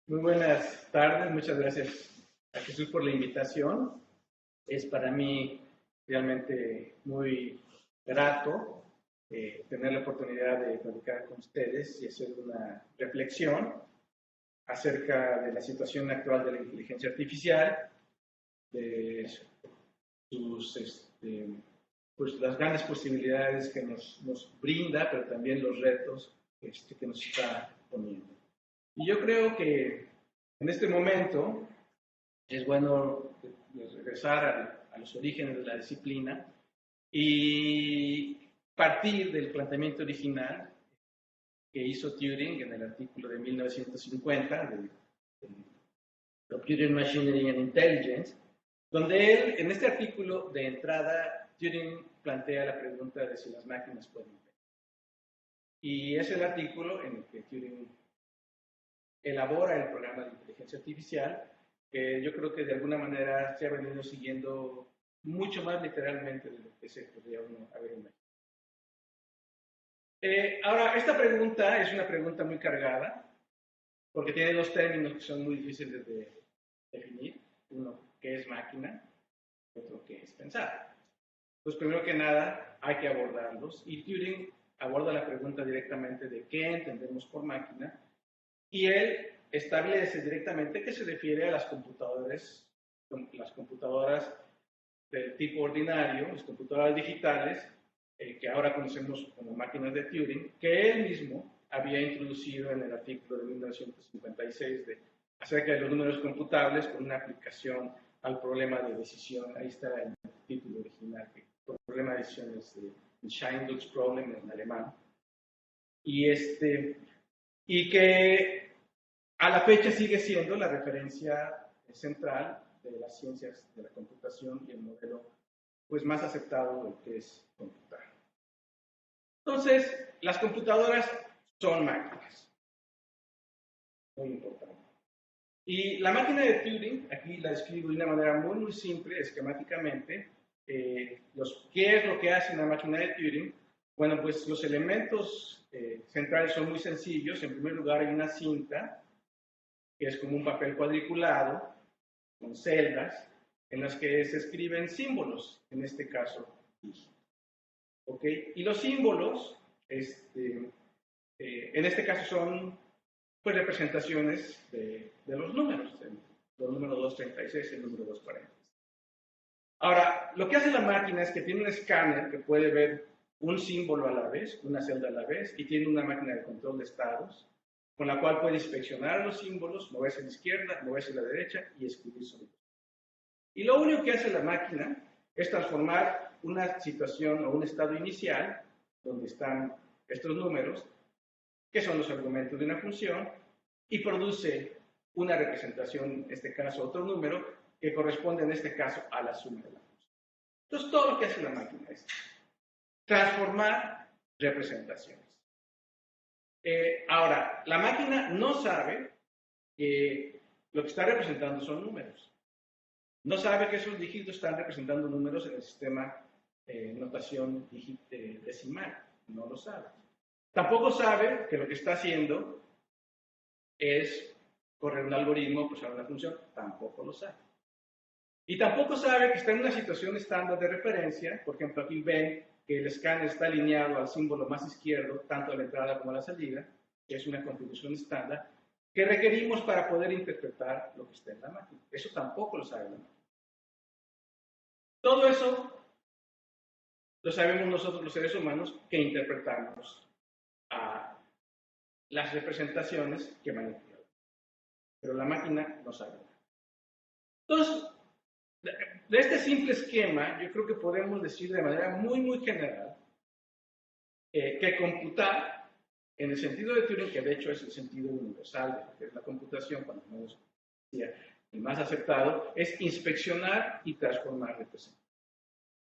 Muy buenas tardes, muchas gracias a Jesús por la invitación. Es para mí realmente muy grato tener la oportunidad de platicar con ustedes y hacer una reflexión acerca de la situación actual de la inteligencia artificial, de sus, pues, las grandes posibilidades que nos brinda, pero también los retos que nos está poniendo. Y yo creo que en este momento es bueno regresar a los orígenes de la disciplina y partir del planteamiento original que hizo Turing en el artículo de 1950 de Computer Machinery and Intelligence, donde él, en este artículo de entrada, Turing plantea la pregunta de si las máquinas pueden ver. Y es el artículo en el que Turing elabora el programa de inteligencia artificial, que yo creo que de alguna manera se ha venido siguiendo mucho más literalmente de lo que se podría uno haber imaginado. Ahora, esta pregunta es una pregunta muy cargada, porque tiene dos términos que son muy difíciles de definir. Uno, ¿qué es máquina? Otro, ¿qué es pensar? Pues primero que nada, hay que abordarlos, y Turing aborda la pregunta directamente de qué entendemos por máquina, y él establece directamente que se refiere a las computadoras del tipo ordinario, las computadoras digitales, que ahora conocemos como máquinas de Turing, que él mismo había introducido en el artículo de 1956 acerca de los números computables con una aplicación al problema de decisión. Ahí está el título original, que el problema de decisión es el Scheindl's Problem en alemán. Y que a la fecha sigue siendo la referencia central de las ciencias de la computación y el modelo pues, más aceptado de lo que es computar. Entonces, las computadoras son máquinas. Muy importante. Y la máquina de Turing, aquí la describo de una manera muy simple, esquemáticamente. ¿Qué es lo que hace una máquina de Turing? Bueno, pues los elementos centrales son muy sencillos. En primer lugar, hay una cinta, que es como un papel cuadriculado, con celdas, en las que se escriben símbolos, en este caso, dígitos. ¿Ok? Y los símbolos, en este caso son pues, representaciones de los números, el número 236 y el número 240. Ahora, lo que hace la máquina es que tiene un escáner que puede ver un símbolo a la vez, una celda a la vez, y tiene una máquina de control de estados, con la cual puede inspeccionar los símbolos, moverse a la izquierda, moverse a la derecha y escribir sobre ellos. Y lo único que hace la máquina es transformar una situación o un estado inicial, donde están estos números, que son los argumentos de una función, y produce una representación, en este caso otro número, que corresponde en este caso a la suma de la función. Entonces todo lo que hace la máquina es transformar representaciones. Ahora, la máquina no sabe que lo que está representando son números. No sabe que esos dígitos están representando números en el sistema notación decimal. No lo sabe. Tampoco sabe que lo que está haciendo es correr un algoritmo, procesar una función. Tampoco lo sabe. Y tampoco sabe que está en una situación estándar de referencia. Por ejemplo, aquí ven que el escáner está alineado al símbolo más izquierdo, tanto a la entrada como a la salida, que es una configuración estándar, que requerimos para poder interpretar lo que está en la máquina. Eso tampoco lo sabe la máquina. Todo eso lo sabemos nosotros los seres humanos que interpretamos a las representaciones que manipulamos. Pero la máquina no sabe nada. Entonces, de este simple esquema, yo creo que podemos decir de manera muy general que computar, en el sentido de Turing, que de hecho es el sentido universal de lo que es la computación, cuando menos el más aceptado, es inspeccionar y transformar representaciones.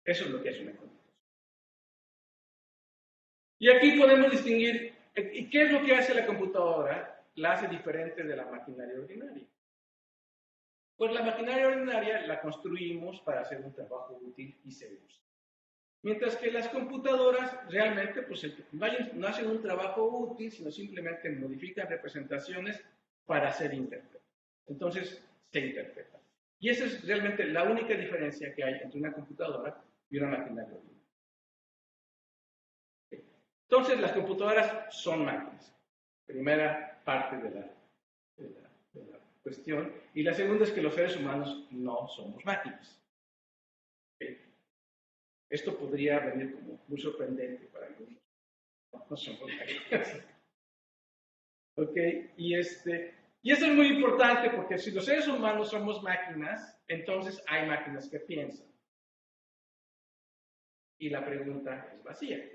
Eso es lo que es una computación. Y aquí podemos distinguir, ¿qué es lo que hace la computadora? La hace diferente de la maquinaria ordinaria. Pues la maquinaria ordinaria la construimos para hacer un trabajo útil y seguro. Mientras que las computadoras realmente pues, no hacen un trabajo útil, sino simplemente modifican representaciones para ser interpretadas. Entonces, se interpreta. Y esa es realmente la única diferencia que hay entre una computadora y una máquina de ordinario. Entonces, las computadoras son máquinas. Primera parte de la cuestión. Y la segunda es que los seres humanos no somos máquinas. Esto podría venir como muy sorprendente para algunos. No somos máquinas. ¿Ok? Y eso es muy importante porque si los seres humanos somos máquinas, entonces hay máquinas que piensan. Y la pregunta es vacía.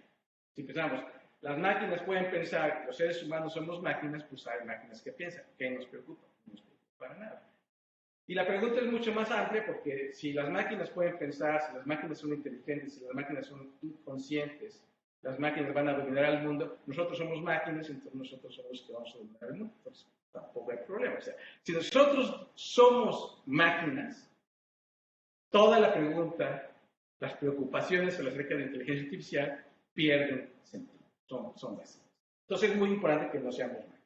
Si pensamos, las máquinas pueden pensar, los seres humanos somos máquinas, pues hay máquinas que piensan. ¿Qué nos preocupa? No nos preocupa para nada. Y la pregunta es mucho más amplia porque si las máquinas pueden pensar, si las máquinas son inteligentes, si las máquinas son conscientes, las máquinas van a dominar al mundo, nosotros somos máquinas, entonces nosotros somos los que vamos a dominar el mundo. Entonces tampoco hay problema. O sea, si nosotros somos máquinas, toda la pregunta, las preocupaciones acerca de la inteligencia artificial pierden sentido, son vacías. Entonces es muy importante que no seamos máquinas.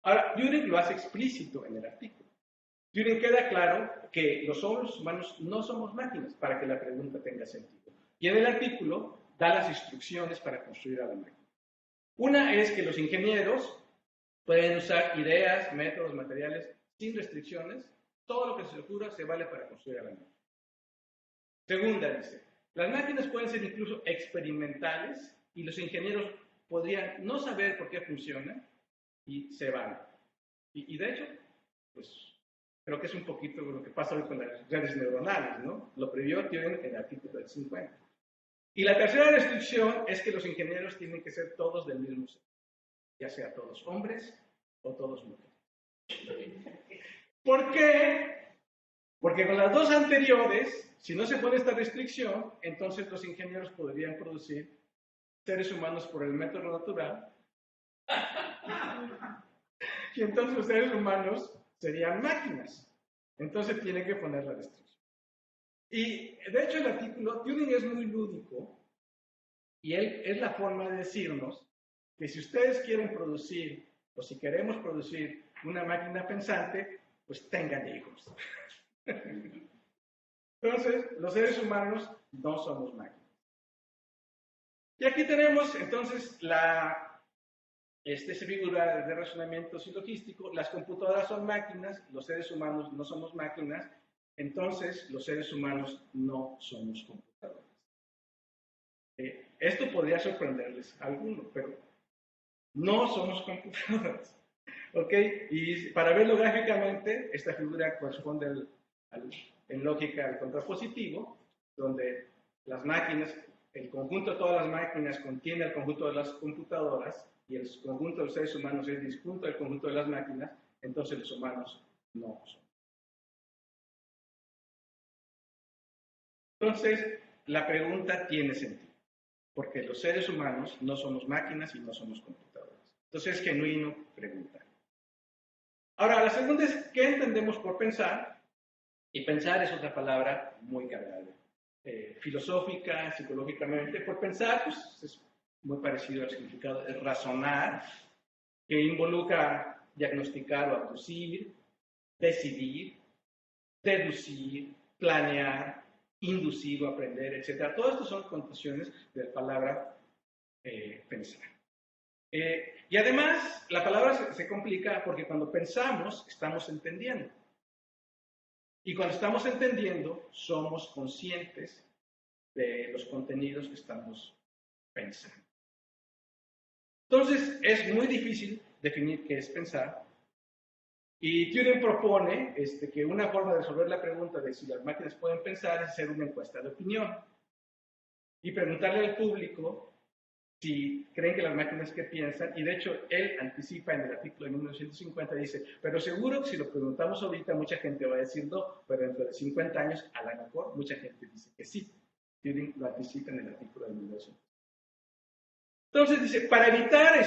Ahora, Turing lo hace explícito en el artículo. Turing queda claro que los seres humanos no somos máquinas para que la pregunta tenga sentido. Y en el artículo da las instrucciones para construir a la máquina. Una es que los ingenieros pueden usar ideas, métodos, materiales sin restricciones. Todo lo que se les ocurra se vale para construir a la máquina. Segunda dice, las máquinas pueden ser incluso experimentales y los ingenieros podrían no saber por qué funcionan y se van. Y de hecho, pues creo que es un poquito lo que pasa hoy con las redes neuronales, ¿no? Lo previó Turing en el artículo del 50. Y la tercera restricción es que los ingenieros tienen que ser todos del mismo sexo, ya sea todos hombres o todos mujeres. ¿Por qué? Porque con las dos anteriores, si no se pone esta restricción, entonces los ingenieros podrían producir seres humanos por el método natural y entonces los seres humanos serían máquinas. Entonces tiene que poner la restricción. Y de hecho el artículo, Turing es muy lúdico y él es la forma de decirnos que si ustedes quieren producir o si queremos producir una máquina pensante, pues tengan hijos. Entonces, los seres humanos no somos máquinas. Y aquí tenemos entonces esta figura de razonamiento silogístico. Las computadoras son máquinas, los seres humanos no somos máquinas, entonces los seres humanos no somos computadoras. Esto podría sorprenderles a algunos, pero no somos computadoras. ¿Ok? Y para verlo gráficamente, esta figura corresponde en lógica al contrapositivo, donde las máquinas, el conjunto de todas las máquinas contiene el conjunto de las computadoras y el conjunto de los seres humanos es disjunto del conjunto de las máquinas, entonces los humanos no son. Entonces, la pregunta tiene sentido, porque los seres humanos no somos máquinas y no somos computadoras. Entonces es genuino preguntar. Ahora, la segunda es, ¿qué entendemos por pensar? Y pensar es otra palabra muy cargada. Filosófica, psicológicamente, por pensar, pues es muy parecido al significado de razonar, que involucra diagnosticar o abducir, decidir, deducir, planear, inducir o aprender, etc. Todo esto son connotaciones de la palabra pensar. Y además, la palabra se complica porque cuando pensamos, estamos entendiendo. Y cuando estamos entendiendo, somos conscientes de los contenidos que estamos pensando. Entonces, es muy difícil definir qué es pensar. Y Turing propone que una forma de resolver la pregunta de si las máquinas pueden pensar es hacer una encuesta de opinión. Y preguntarle al público si creen que las máquinas que piensan, y de hecho él anticipa en el artículo de 1950, dice, pero seguro que si lo preguntamos ahorita mucha gente va a decir no, pero dentro de 50 años a lo mejor mucha gente dice que sí. Turing lo anticipa en el artículo de 1950. Entonces dice, para evitar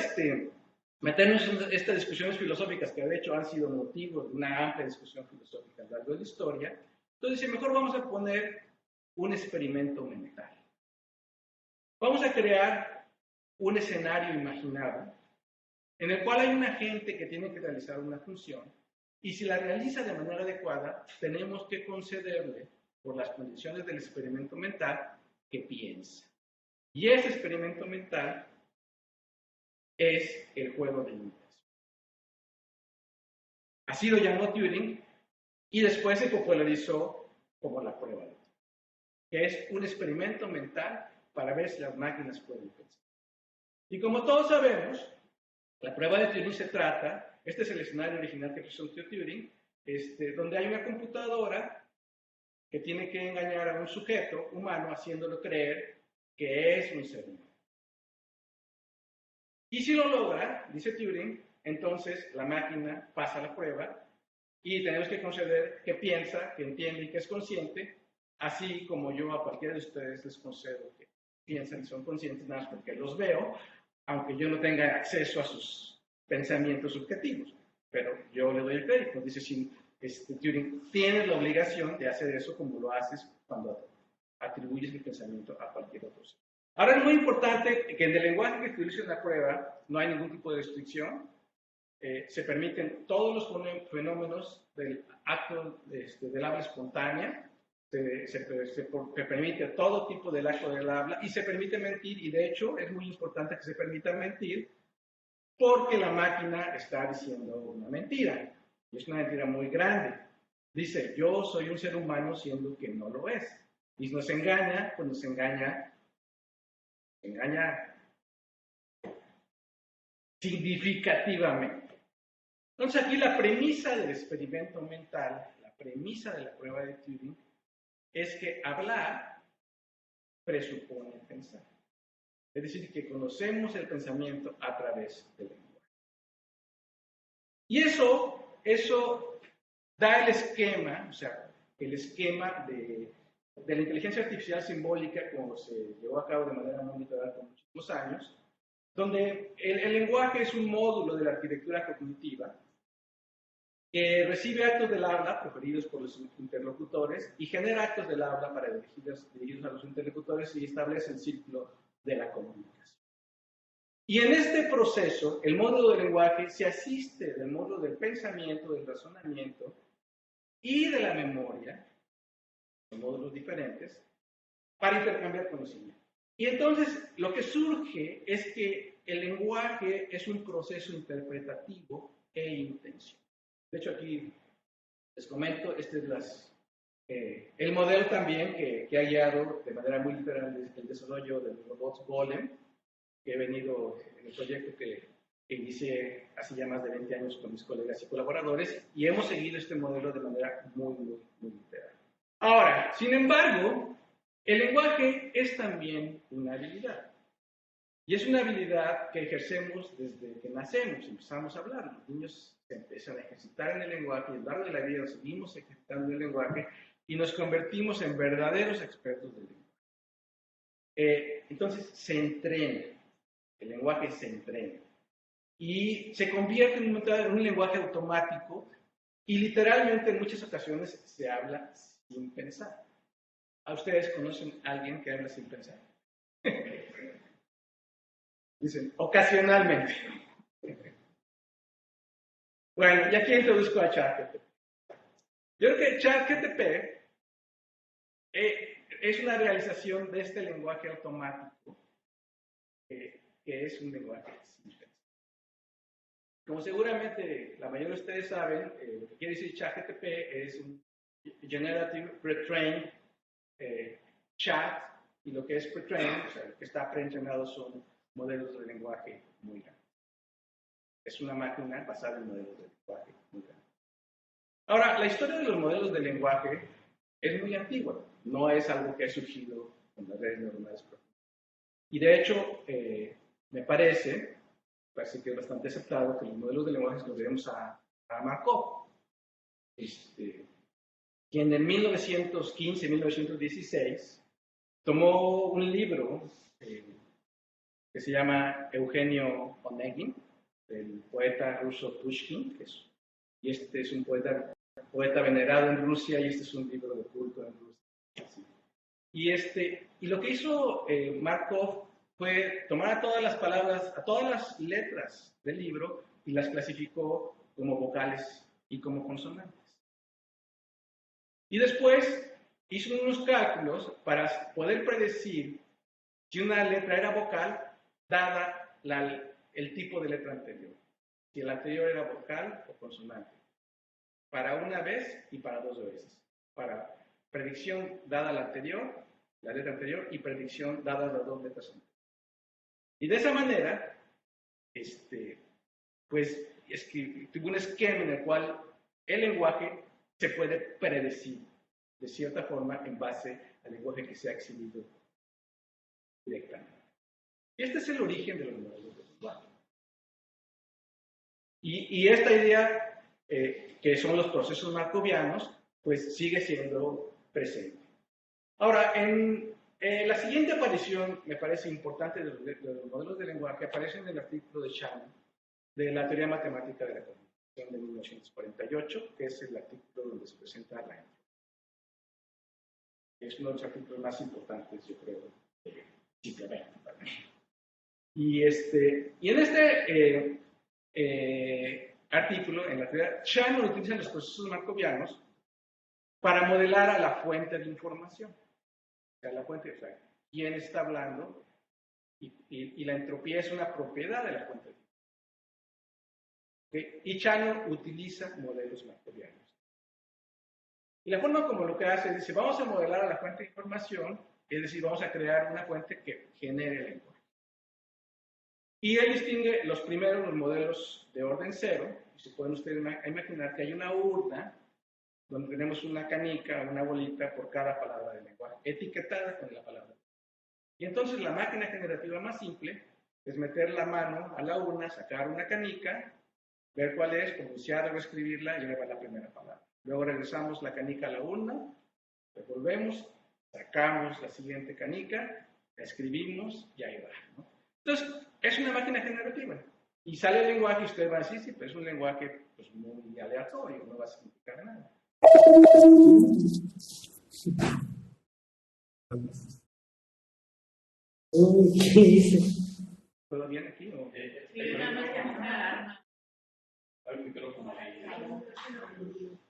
meternos en estas discusiones filosóficas que de hecho han sido motivo de una amplia discusión filosófica a lo largo de la historia, entonces dice, mejor vamos a poner un experimento mental. Vamos a crear un escenario imaginado en el cual hay un agente que tiene que realizar una función, y si la realiza de manera adecuada, tenemos que concederle, por las condiciones del experimento mental, que piensa. Y ese experimento mental es el juego de imitación. Así lo llamó Turing, y después se popularizó como la prueba de Turing, que es un experimento mental para ver si las máquinas pueden pensar. Y como todos sabemos, la prueba de Turing se trata, este es el escenario original que presentó Turing, donde hay una computadora que tiene que engañar a un sujeto humano haciéndolo creer que es un ser humano. Y si lo logra, dice Turing, entonces la máquina pasa la prueba y tenemos que conceder que piensa, que entiende y que es consciente, así como yo a cualquiera de ustedes les concedo que piensan y son conscientes nada más porque los veo, aunque yo no tenga acceso a sus pensamientos subjetivos. Pero yo le doy el crédito. Dice Turing, tienes la obligación de hacer eso como lo haces cuando atribuyes mi pensamiento a cualquier otro ser. Ahora es muy importante que en el lenguaje que utiliza en la prueba no hay ningún tipo de restricción. Se permiten todos los fenómenos del acto del habla espontánea, se permite todo tipo del acto del habla y se permite mentir, y de hecho es muy importante que se permita mentir porque la máquina está diciendo una mentira, y es una mentira muy grande. Dice, yo soy un ser humano siendo que no lo es. Y nos engaña, pues nos engaña significativamente. Entonces aquí la premisa del experimento mental, la premisa de la prueba de Turing, es que hablar presupone pensar. Es decir, que conocemos el pensamiento a través del lenguaje. Y eso da el esquema, o sea, el esquema de la inteligencia artificial simbólica como se llevó a cabo de manera muy literal por muchísimos años, donde el lenguaje es un módulo de la arquitectura cognitiva que recibe actos del habla proferidos por los interlocutores y genera actos del habla para dirigidos a los interlocutores y establece el ciclo de la comunicación. Y en este proceso, el módulo del lenguaje se asiste del módulo del pensamiento, del razonamiento y de la memoria, son módulos diferentes, para intercambiar conocimiento. Y entonces lo que surge es que el lenguaje es un proceso interpretativo e intencional. De hecho, aquí les comento, este es el modelo también que ha guiado de manera muy literal el desarrollo de los robots Golem, que he venido en el proyecto que inicié hace ya más de 20 años con mis colegas y colaboradores, y hemos seguido este modelo de manera muy literal. Ahora, sin embargo, el lenguaje es también una habilidad. Y es una habilidad que ejercemos desde que nacemos, empezamos a hablar. Los niños se empiezan a ejercitar en el lenguaje y a lo largo de la vida seguimos ejercitando el lenguaje y nos convertimos en verdaderos expertos del lenguaje. Entonces se entrena, el lenguaje se entrena y se convierte en un lenguaje automático y literalmente en muchas ocasiones se habla sin pensar. ¿A ustedes conocen a alguien que habla sin pensar? Dicen, ocasionalmente. Bueno, y aquí introduzco a ChatGPT. Yo creo que ChatGPT es una realización de este lenguaje automático, que es un lenguaje sin pensar. Como seguramente la mayoría de ustedes saben, lo que quiere decir ChatGPT es un Generative Pre-trained Chat, y lo que es Pre-trained, o sea, lo que está preentrenado son modelos de lenguaje muy grandes. Es una máquina basada en modelos de lenguaje muy grandes. Ahora, la historia de los modelos de lenguaje es muy antigua, no es algo que ha surgido con las redes neuronales profundas. Y de hecho, me parece que es bastante aceptado que los modelos de lenguaje los debemos a Markov, quien en 1915-1916 tomó un libro que se llama Eugenio Onegin, del poeta ruso Pushkin, y este es un poeta venerado en Rusia, y este es un libro de culto en Rusia. Y lo que hizo Markov fue tomar a todas las palabras, a todas las letras del libro y las clasificó como vocales y como consonantes. Y después hizo unos cálculos para poder predecir si una letra era vocal, dada el tipo de letra anterior. Si el anterior era vocal o consonante. Para una vez y para dos veces. Para predicción dada la letra anterior, y predicción dada las dos letras anteriores. Y de esa manera, pues tuvo un esquema en el cual el lenguaje se puede predecir de cierta forma en base al lenguaje que se ha exhibido directamente. Y este es el origen de los modelos de lenguaje. Y esta idea, que son los procesos markovianos, pues sigue siendo presente. Ahora, en la siguiente aparición, me parece importante, de los modelos de lenguaje, aparece en el artículo de Shannon, de la teoría matemática de la comunicación de 1948, que es el artículo donde se presenta la entropía. Es uno de los artículos más importantes, yo creo, simplemente. Y en este artículo, en la teoría, Shannon utiliza los procesos markovianos para modelar a la fuente de información. O sea, la fuente, o sea, quién está hablando, y la entropía es una propiedad de la fuente de información. ¿Okay? Y Shannon utiliza modelos markovianos. Y la forma como lo que hace es decir, vamos a modelar a la fuente de información, es decir, vamos a crear una fuente que genere el lenguaje. Y él distingue los modelos de orden cero. Se pueden ustedes imaginar que hay una urna donde tenemos una canica, una bolita por cada palabra del lenguaje, etiquetada con la palabra. Y entonces la máquina generativa más simple es meter la mano a la urna, sacar una canica, ver cuál es, pronunciar o escribirla y llevar la primera palabra. Luego regresamos la canica a la urna, revolvemos, sacamos la siguiente canica, la escribimos y ahí va, ¿no? Entonces, es una máquina generativa. Y sale el lenguaje y usted va a decir, sí, pero es un lenguaje pues, muy aleatorio, no va a significar nada. ¿Qué dice? ¿Todo bien aquí? ¿O? Sí, nada más que hacer una alarma.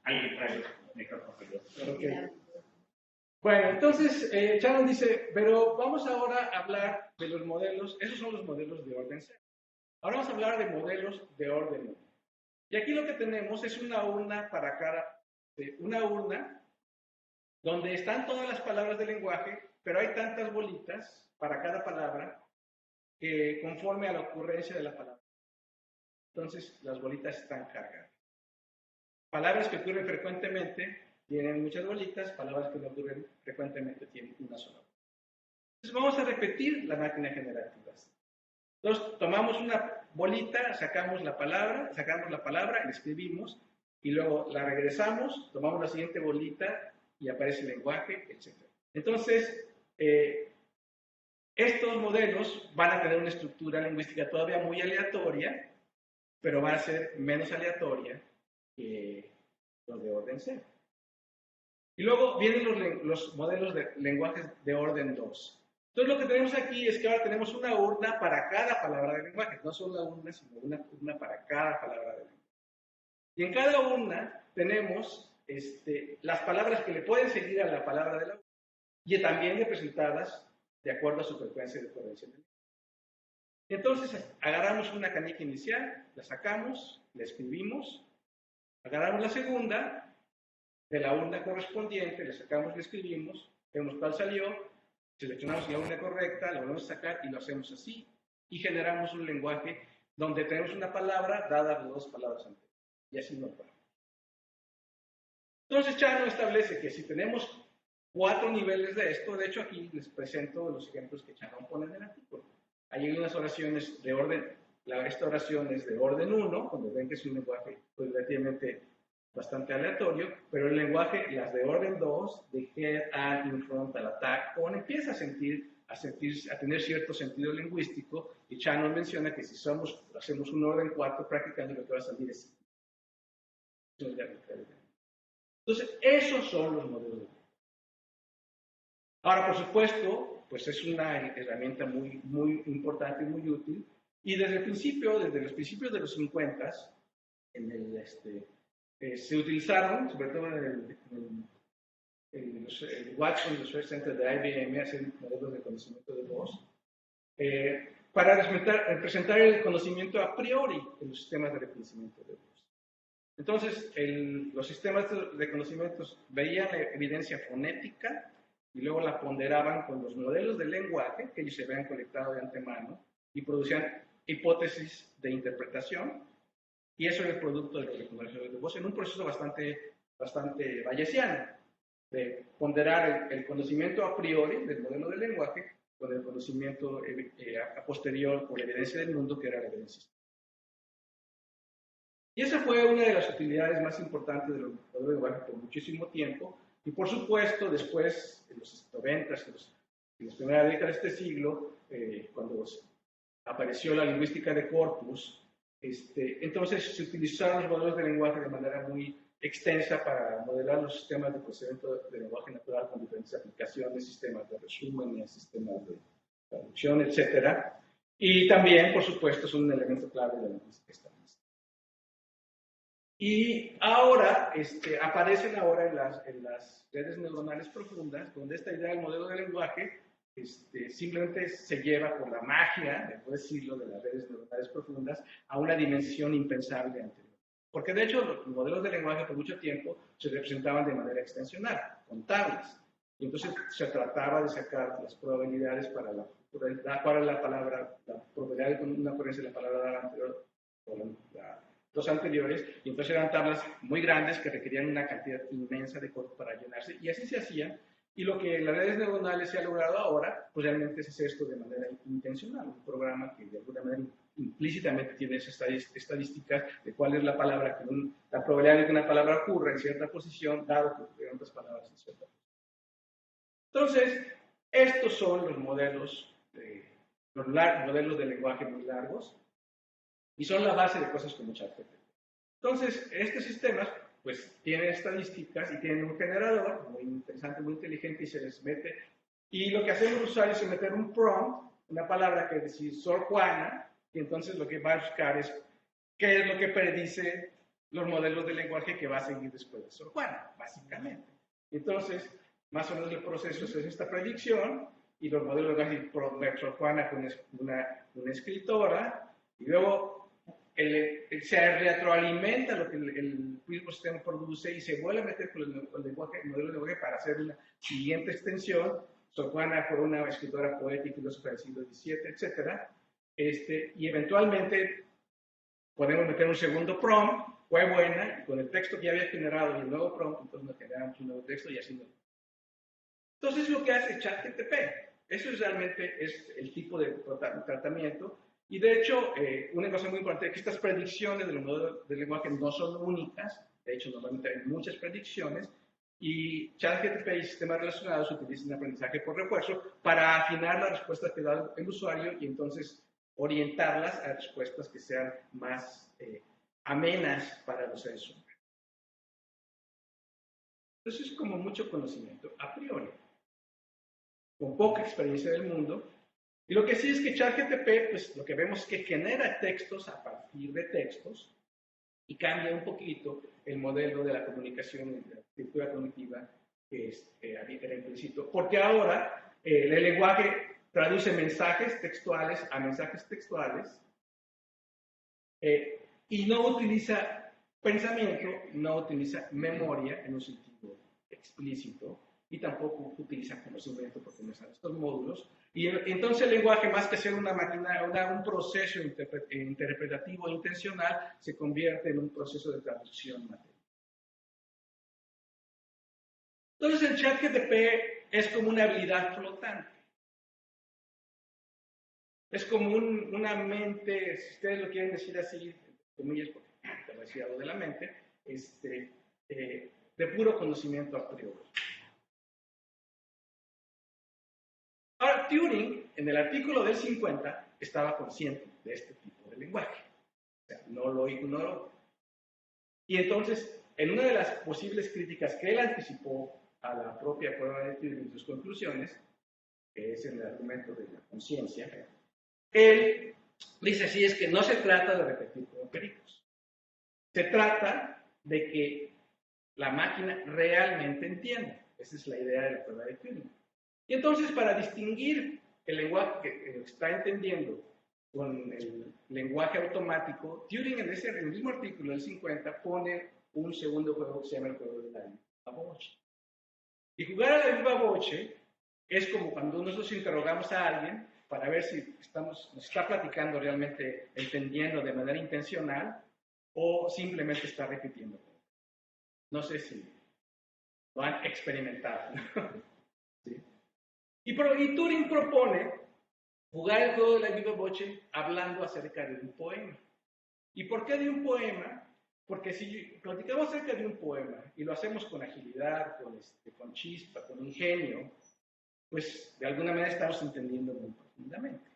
Ahí trae el micrófono. Okay. Bueno, entonces Shannon dice, pero vamos ahora a hablar de los modelos, esos son los modelos de orden cero. Ahora vamos a hablar de modelos de orden 1. Y aquí lo que tenemos es una urna para una urna donde están todas las palabras del lenguaje, pero hay tantas bolitas para cada palabra que conforme a la ocurrencia de la palabra. Entonces, las bolitas están cargadas. Palabras que ocurren frecuentemente tienen muchas bolitas, palabras que no ocurren frecuentemente tienen una sola bolita. Entonces, vamos a repetir la máquina generativa. Entonces, tomamos una bolita, sacamos la palabra, la escribimos, y luego la regresamos, tomamos la siguiente bolita y aparece el lenguaje, etc. Entonces, estos modelos van a tener una estructura lingüística todavía muy aleatoria, pero va a ser menos aleatoria que los de orden cero. Y luego vienen los modelos de lenguajes de orden 2. Entonces lo que tenemos aquí es que ahora tenemos una urna para cada palabra del lenguaje, no solo una urna, sino una urna para cada palabra del lenguaje. Y en cada urna tenemos las palabras que le pueden seguir a la palabra de la urna, y también representadas de acuerdo a su frecuencia de ocurrencia. Entonces agarramos una canica inicial, la sacamos, la escribimos, agarramos la segunda, de la urna correspondiente, le sacamos, le escribimos, vemos cuál salió, seleccionamos la urna correcta, la volvemos a sacar y lo hacemos así, y generamos un lenguaje donde tenemos una palabra dada las dos palabras anteriores, y así nos va. Entonces Shannon establece que si tenemos 4 niveles de esto, de hecho aquí les presento los ejemplos que Shannon pone en el artículo. Hay unas oraciones de orden, esta oración es de orden 1, cuando ven que es un lenguaje pues, relativamente bastante aleatorio, pero el lenguaje, las de orden 2, de head, add, in front, al attack, empieza a tener cierto sentido lingüístico, y Shannon menciona que si hacemos un orden 4, prácticamente lo que va a salir es. Entonces, esos son los modelos de lenguaje. Ahora, por supuesto, pues es una herramienta muy importante y muy útil. Y desde el principio, desde los principios de los 50, se utilizaron, sobre todo en el Watson Research Center de IBM, hacer modelos de conocimiento de voz, para representar el conocimiento a priori en los sistemas de reconocimiento de voz. Entonces, los sistemas de conocimientos veían evidencia fonética y luego la ponderaban con los modelos de lenguaje que ellos se habían colectado de antemano y producían hipótesis de interpretación, y eso era el producto de los reconocimientos de voz en un proceso bastante bayesiano, de ponderar el conocimiento a priori del modelo de lenguaje con el conocimiento a posterior por la evidencia del mundo, que era la evidencia. Y esa fue una de las utilidades más importantes del modelo de lenguaje por muchísimo tiempo. Y por supuesto, después, en los 90, en las primeras décadas de este siglo, cuando apareció la lingüística de corpus, entonces se utilizaron los modelos de lenguaje de manera muy extensa para modelar los sistemas de procesamiento de lenguaje natural con diferentes aplicaciones, sistemas de resumen, sistemas de traducción, etc. Y también, por supuesto, es un elemento clave de la lingüística estadística. Y ahora, aparecen ahora en las redes neuronales profundas, donde esta idea del modelo de lenguaje simplemente se lleva por la magia, debo decirlo, de las redes neuronales profundas a una dimensión impensable anterior. Porque de hecho los modelos de lenguaje por mucho tiempo se representaban de manera extensional, con tablas. Y entonces se trataba de sacar las probabilidades para cuál es la palabra, la probabilidad de una ocurrencia de la palabra anterior o los anteriores, y entonces eran tablas muy grandes que requerían una cantidad inmensa de código para llenarse, y así se hacía. Y lo que en las redes neuronales se ha logrado ahora, pues realmente es hacer esto de manera intencional, un programa que de alguna manera implícitamente tiene esas estadísticas de cuál es la palabra, la probabilidad de que una palabra ocurra en cierta posición, dado que ocurrieron otras palabras en cierta posición. Entonces, estos son los modelos de lenguaje muy largos, y son la base de cosas como ChatGPT. Entonces, estos sistemas pues tienen estadísticas y tienen un generador muy interesante, muy inteligente, y se les mete. Y lo que hacemos los usuarios es meter un prompt, una palabra que decir Sor Juana, y entonces lo que va a buscar es qué es lo que predice los modelos de lenguaje que va a seguir después de Sor Juana, básicamente. Entonces, más o menos el proceso es esta predicción, y los modelos de lenguaje, Sor Juana con una escritora, y luego se retroalimenta lo que el mismo sistema produce y se vuelve a meter con el modelo de lenguaje para hacer una siguiente extensión. Sor Juana por una escritora poética y filósofa del siglo XVII, etc. Y eventualmente podemos meter un segundo prompt, fue buena, y con el texto que ya había generado y el nuevo prompt, entonces nos generamos un nuevo texto y así no. Entonces lo que hace ChatGPT, eso realmente es el tipo de tratamiento. Y de hecho, una cosa muy importante es que estas predicciones de los modelos de lenguaje no son únicas. De hecho, normalmente hay muchas predicciones, y ChatGPT y sistemas relacionados utilizan aprendizaje por refuerzo para afinar las respuestas que da el usuario y entonces orientarlas a respuestas que sean más amenas para los seres humanos. Entonces es como mucho conocimiento a priori, con poca experiencia del mundo. Y lo que sí es que ChatGPT, pues lo que vemos es que genera textos a partir de textos y cambia un poquito el modelo de la comunicación y de la arquitectura cognitiva que era implícito, porque ahora el lenguaje traduce mensajes textuales a mensajes textuales y no utiliza pensamiento, no utiliza memoria en un sentido explícito, y tampoco utiliza conocimiento porque no están estos módulos. Y entonces el lenguaje, más que ser una máquina, un proceso interpretativo e intencional, se convierte en un proceso de traducción material. Entonces el ChatGPT es como una habilidad flotante. Es como una mente, si ustedes lo quieren decir así, comillas, porque te voy a decir algo de la mente, de puro conocimiento a priori. Ahora, Turing, en el artículo del 50, estaba consciente de este tipo de lenguaje. O sea, no lo ignoró. Y entonces, en una de las posibles críticas que él anticipó a la propia prueba de Turing y sus conclusiones, que es el argumento de la conciencia, él dice así, es que no se trata de repetir como pericos. Se trata de que la máquina realmente entienda. Esa es la idea de la prueba de Turing. Y entonces, para distinguir el lenguaje que está entendiendo con el lenguaje automático, Turing en el mismo artículo del 50 pone un segundo juego que se llama el juego de la viva voce. Y jugar a la viva voce es como cuando nosotros interrogamos a alguien para ver si nos está platicando realmente entendiendo de manera intencional o simplemente está repitiendo. No sé si lo han experimentado. ¿Sí? Y Turing propone jugar el juego de la viva voce hablando acerca de un poema. ¿Y por qué de un poema? Porque si platicamos acerca de un poema y lo hacemos con agilidad, con chispa, con ingenio, pues de alguna manera estamos entendiendo muy profundamente.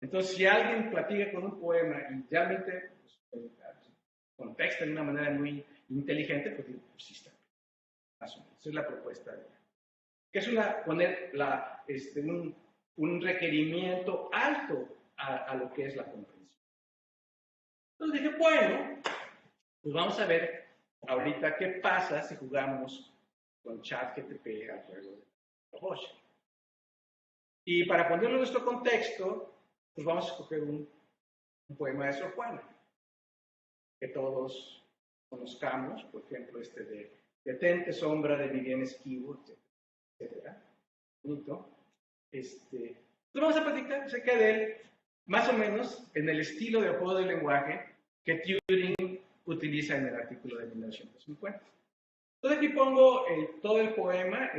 Entonces, si alguien platica con un poema y realmente pues, contexta de una manera muy inteligente, pues digo, pues sí está. Esa es la propuesta de que es poner un requerimiento alto a lo que es la comprensión. Entonces dije, bueno, pues vamos a ver ahorita qué pasa si jugamos con ChatGPT al juego de Roche. Y para ponerlo en nuestro contexto, pues vamos a escoger un poema de Sor Juana, que todos conozcamos, por ejemplo, de Detente sombra de mi bien esquivo, etcétera. Bonito. Entonces vamos a platicar acerca de él, más o menos en el estilo de juego del lenguaje que Turing utiliza en el artículo de 1950. Entonces aquí pongo todo el poema,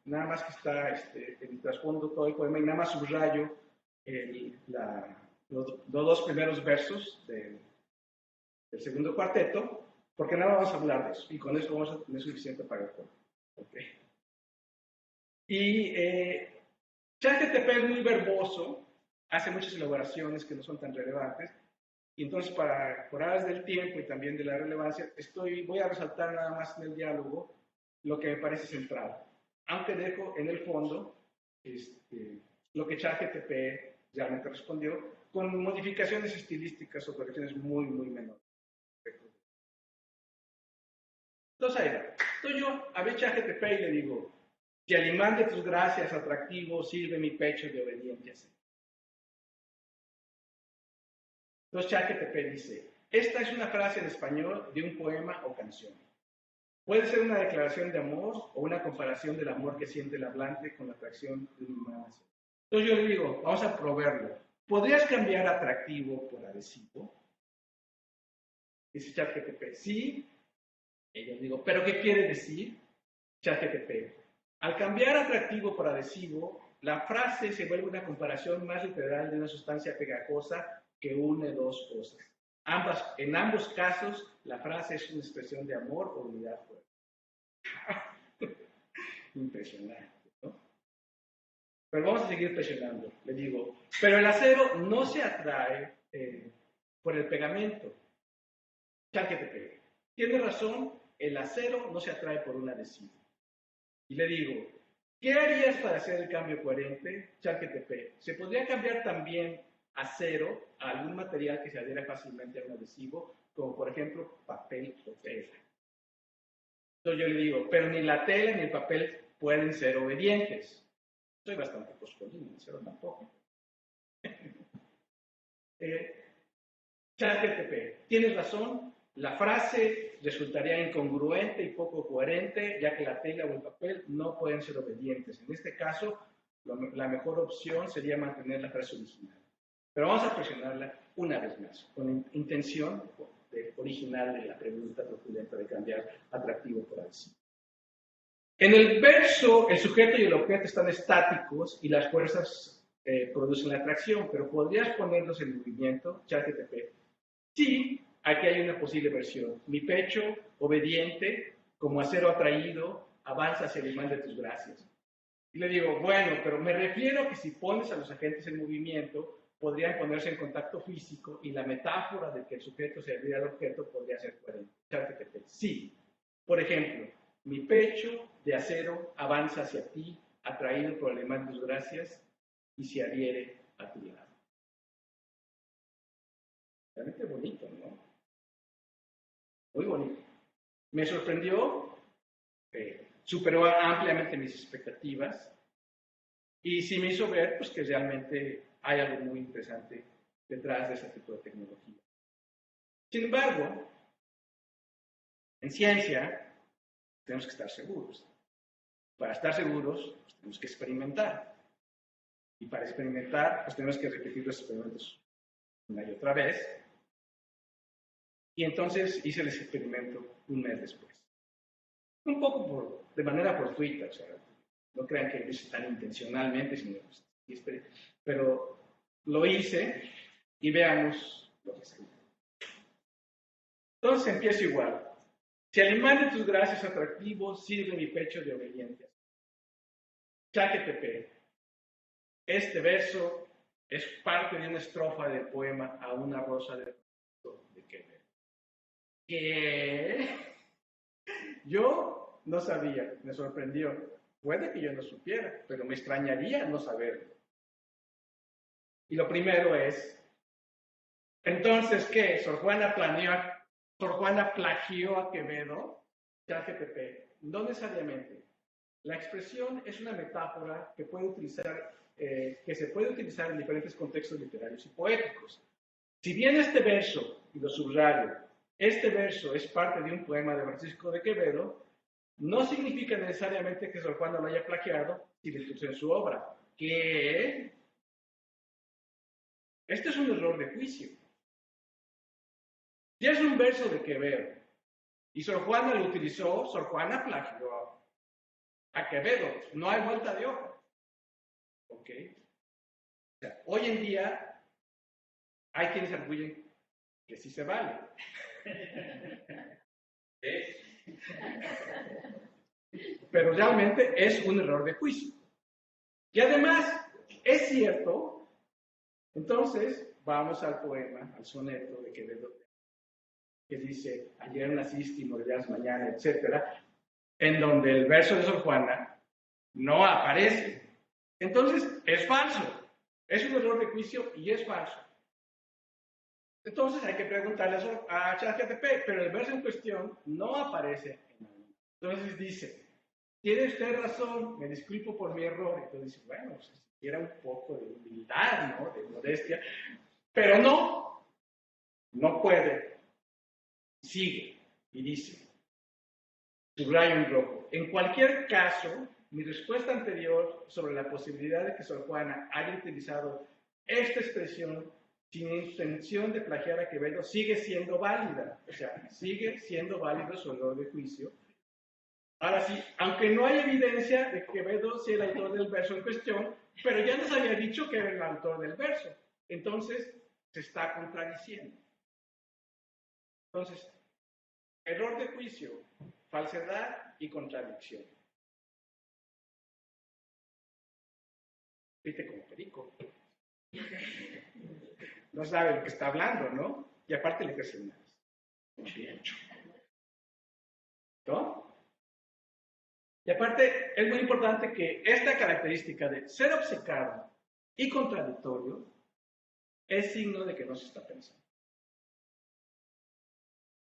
nada más que está en el trasfondo todo el poema y nada más subrayo los dos primeros versos del segundo cuarteto, porque nada vamos a hablar de eso y con eso vamos a tener suficiente para el juego. Okay. Y ChatGPT es muy verboso, hace muchas elaboraciones que no son tan relevantes, y entonces por horas del tiempo y también de la relevancia, voy a resaltar nada más en el diálogo lo que me parece central, aunque dejo en el fondo lo que ChatGPT realmente respondió, con modificaciones estilísticas o correcciones muy, muy menores. Entonces ahí va. Entonces yo a ver ChatGPT y le digo, si al imán de tus gracias atractivo sirve mi pecho de obediencia. Entonces ChatGPT dice, esta es una frase en español de un poema o canción. Puede ser una declaración de amor o una comparación del amor que siente el hablante con la atracción de un imán. Entonces yo le digo, vamos a probarlo. ¿Podrías cambiar atractivo por adhesivo? Dice ChatGPT, sí. Y yo digo, ¿pero qué quiere decir? ChatGPT, al cambiar atractivo por adhesivo, la frase se vuelve una comparación más literal de una sustancia pegajosa que une dos cosas. En ambos casos, la frase es una expresión de amor o unidad fuerte. Impresionante, ¿no? Pero vamos a seguir presionando. Le digo, pero el acero no se atrae por el pegamento. ChatGPT, tiene razón, el acero no se atrae por un adhesivo. Y le digo, ¿qué harías para hacer el cambio coherente? ChatGPT, ¿se podría cambiar también acero a algún material que se adhiera fácilmente a un adhesivo, como por ejemplo papel o tela? Entonces yo le digo, pero ni la tela ni el papel pueden ser obedientes. Soy bastante coscolino, el acero tampoco. ChatGPT, tienes razón, la frase resultaría incongruente y poco coherente, ya que la tela o el papel no pueden ser obedientes. En este caso, la mejor opción sería mantener la frase original. Pero vamos a presionarla una vez más, con intención original de la pregunta procedente de cambiar atractivo por adhesivo. En el verso, el sujeto y el objeto están estáticos y las fuerzas producen la atracción, pero ¿podrías ponerlos en movimiento? ChatGPT. Sí, aquí hay una posible versión. Mi pecho, obediente, como acero atraído, avanza hacia el imán de tus gracias. Y le digo, bueno, pero me refiero a que si pones a los agentes en movimiento, podrían ponerse en contacto físico y la metáfora de que el sujeto se adhiera al objeto podría ser coherente. Sí. Por ejemplo, mi pecho de acero avanza hacia ti atraído por el imán de tus gracias y se adhiere a tu lado. Realmente bonito, ¿no? Muy bonito. Me sorprendió, superó ampliamente mis expectativas y sí me hizo ver pues, que realmente hay algo muy interesante detrás de ese tipo de tecnología. Sin embargo, en ciencia tenemos que estar seguros. Para estar seguros, pues, tenemos que experimentar. Y para experimentar, pues tenemos que repetir los experimentos una y otra vez. Y entonces hice el experimento un mes después. Un poco de manera fortuita, o sea, no crean que lo hice tan intencionalmente, sino pero lo hice y veamos lo que salió. Entonces empiezo igual. Si al imán de tus gracias atractivos sirve mi pecho de obediencia. ChatGPT. Este verso es parte de una estrofa del poema A una rosa de Quevedo. ¿Qué? Yo no sabía, me sorprendió. Puede que yo no supiera, pero me extrañaría no saberlo. Y lo primero es, entonces, ¿qué? ¿Sor Juana plagió a Quevedo? ChatGPT. No necesariamente. La expresión es una metáfora que se puede utilizar en diferentes contextos literarios y poéticos. Si bien este verso, y lo subrayo, este verso es parte de un poema de Francisco de Quevedo, no significa necesariamente que Sor Juana lo haya plagiado y lo utilizó en su obra. ¿Qué? Este es un error de juicio. Si es un verso de Quevedo y Sor Juana lo utilizó, Sor Juana plagió a Quevedo. No hay vuelta de hoja. ¿Ok? O sea, hoy en día hay quienes arguyen que sí se vale. Pero realmente es un error de juicio. Y además, es cierto, entonces vamos al poema, al soneto de Quevedo, que dice, ayer naciste y morirás mañana, etc., en donde el verso de Sor Juana no aparece. Entonces, es falso. Es un error de juicio y es falso. Entonces hay que preguntarle a ChatGPT, pero el verso en cuestión no aparece en la Biblia. Entonces dice, tiene usted razón, me disculpo por mi error. Entonces dice, bueno, pues, era un poco de humildad, ¿no? De modestia, pero no puede. Sigue y dice, subrayo en rojo, en cualquier caso, mi respuesta anterior sobre la posibilidad de que Sor Juana haya utilizado esta expresión sin intención de plagiar a Quevedo sigue siendo válida. O sea, sigue siendo válido su error de juicio. Ahora sí, aunque no hay evidencia de que Quevedo sea el autor del verso en cuestión, pero ya nos había dicho que era el autor del verso. Entonces, se está contradiciendo. Entonces, error de juicio, falsedad y contradicción. Viste como perico. No sabe lo que está hablando, ¿no? Y aparte le crece el nariz. Bien. ¿No? Y aparte, es muy importante que esta característica de ser obcecado y contradictorio es signo de que no se está pensando.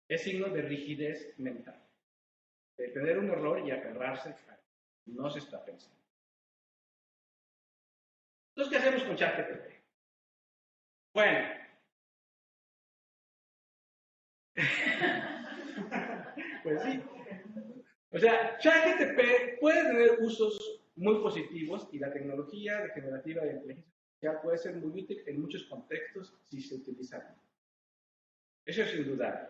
Es signo de rigidez mental. De tener un error y aferrarse a no se está pensando. Entonces, ¿qué hacemos con ChatGPT? Bueno. Pues sí. O sea, ChatGPT puede tener usos muy positivos y la tecnología generativa de inteligencia artificial puede ser muy útil en muchos contextos si se utiliza bien. Eso es indudable.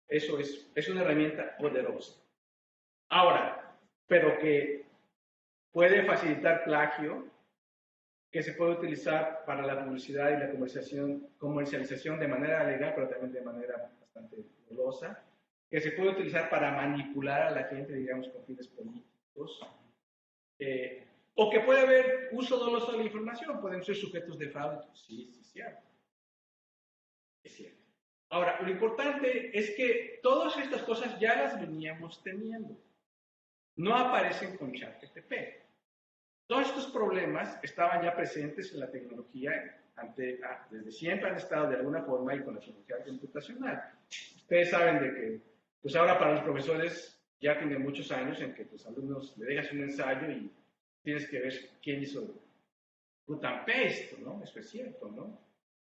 Eso es una herramienta poderosa. Ahora, pero que puede facilitar plagio, que se puede utilizar para la publicidad y la comercialización de manera legal, pero también de manera bastante dolosa, que se puede utilizar para manipular a la gente, digamos, con fines políticos, o que puede haber uso doloso de la información, pueden ser sujetos de fraude. Sí, cierto. Es cierto. Ahora, lo importante es que todas estas cosas ya las veníamos teniendo. No aparecen con ChatGPT. Todos estos problemas estaban ya presentes en la tecnología, desde siempre han estado de alguna forma y con la tecnología computacional. Ustedes saben de que, pues ahora para los profesores ya tiene muchos años en que tus alumnos le dejas un ensayo y tienes que ver quién hizo cut and paste, ¿no? Eso es cierto, ¿no?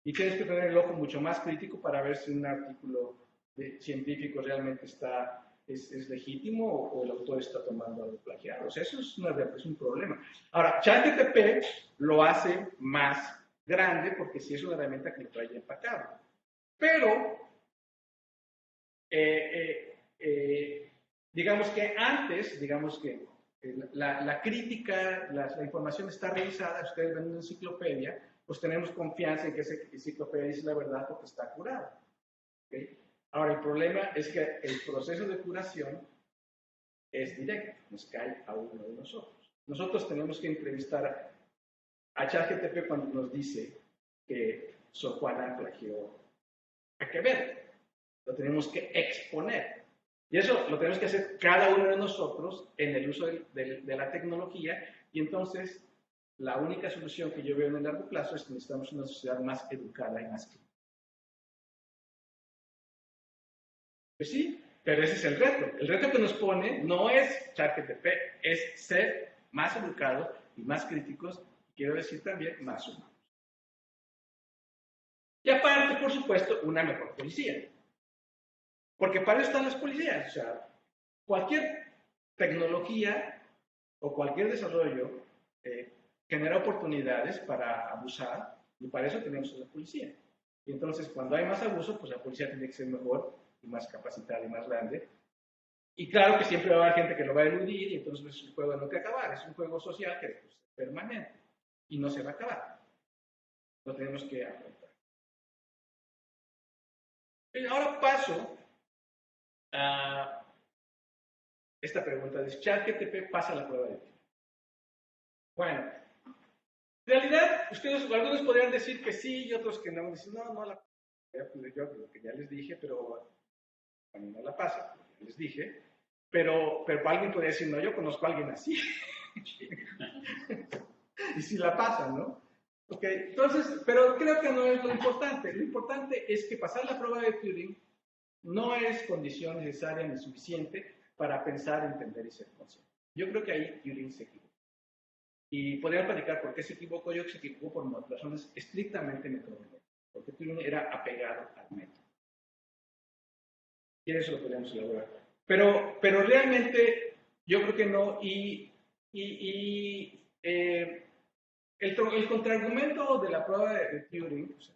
Y tienes que tener el ojo mucho más crítico para ver si un artículo científico realmente es legítimo o el autor está tomando algo plagiado. O sea, eso es un problema. Ahora, ChatGPT lo hace más grande porque sí es una herramienta que lo trae empacado. Pero, digamos que antes, digamos que la crítica, la información está revisada, ustedes ven una enciclopedia, pues tenemos confianza en que esa enciclopedia dice la verdad porque está curada. ¿Okay? Ahora, el problema es que el proceso de curación es directo, nos cae a uno de nosotros. Nosotros tenemos que entrevistar a ChatGPT cuando nos dice que Sor Juana plagió a Quevedo. Lo tenemos que exponer. Y eso lo tenemos que hacer cada uno de nosotros en el uso de la tecnología. Y entonces, la única solución que yo veo en el largo plazo es que necesitamos una sociedad más educada y más crítica. Pues sí, pero ese es el reto. El reto que nos pone no es ChatGPT, es ser más educados y más críticos, quiero decir también más humanos. Y aparte, por supuesto, una mejor policía. Porque para eso están las policías. O sea, cualquier tecnología o cualquier desarrollo genera oportunidades para abusar y para eso tenemos a la policía. Y entonces, cuando hay más abuso, pues la policía tiene que ser mejor y más capacitada y más grande. Y claro que siempre va a haber gente que lo va a eludir y entonces es un juego no que acabar. Es un juego social que pues, es permanente y no se va a acabar. Lo tenemos que afrontar. Y ahora paso a esta pregunta. ¿Es ChatGPT pasa la prueba de Turing? Bueno, en realidad, algunos podrían decir que sí y otros que no. Dicen, no la yo lo que ya les dije, pero a mí no la pasa, ya les dije. Pero alguien podría decir, no, yo conozco a alguien así. Y si la pasa, ¿no? Ok, entonces, pero creo que no es lo importante. Lo importante es que pasar la prueba de Turing no es condición necesaria ni suficiente para pensar, entender y ser consciente. Yo creo que ahí Turing se equivocó. Y podría platicar por qué se equivocó. Yo que se equivocó por razones estrictamente metodológicas, porque Turing era apegado al método. Y eso lo podríamos elaborar. Pero realmente yo creo que no. El contraargumento de la prueba de Turing, o sea,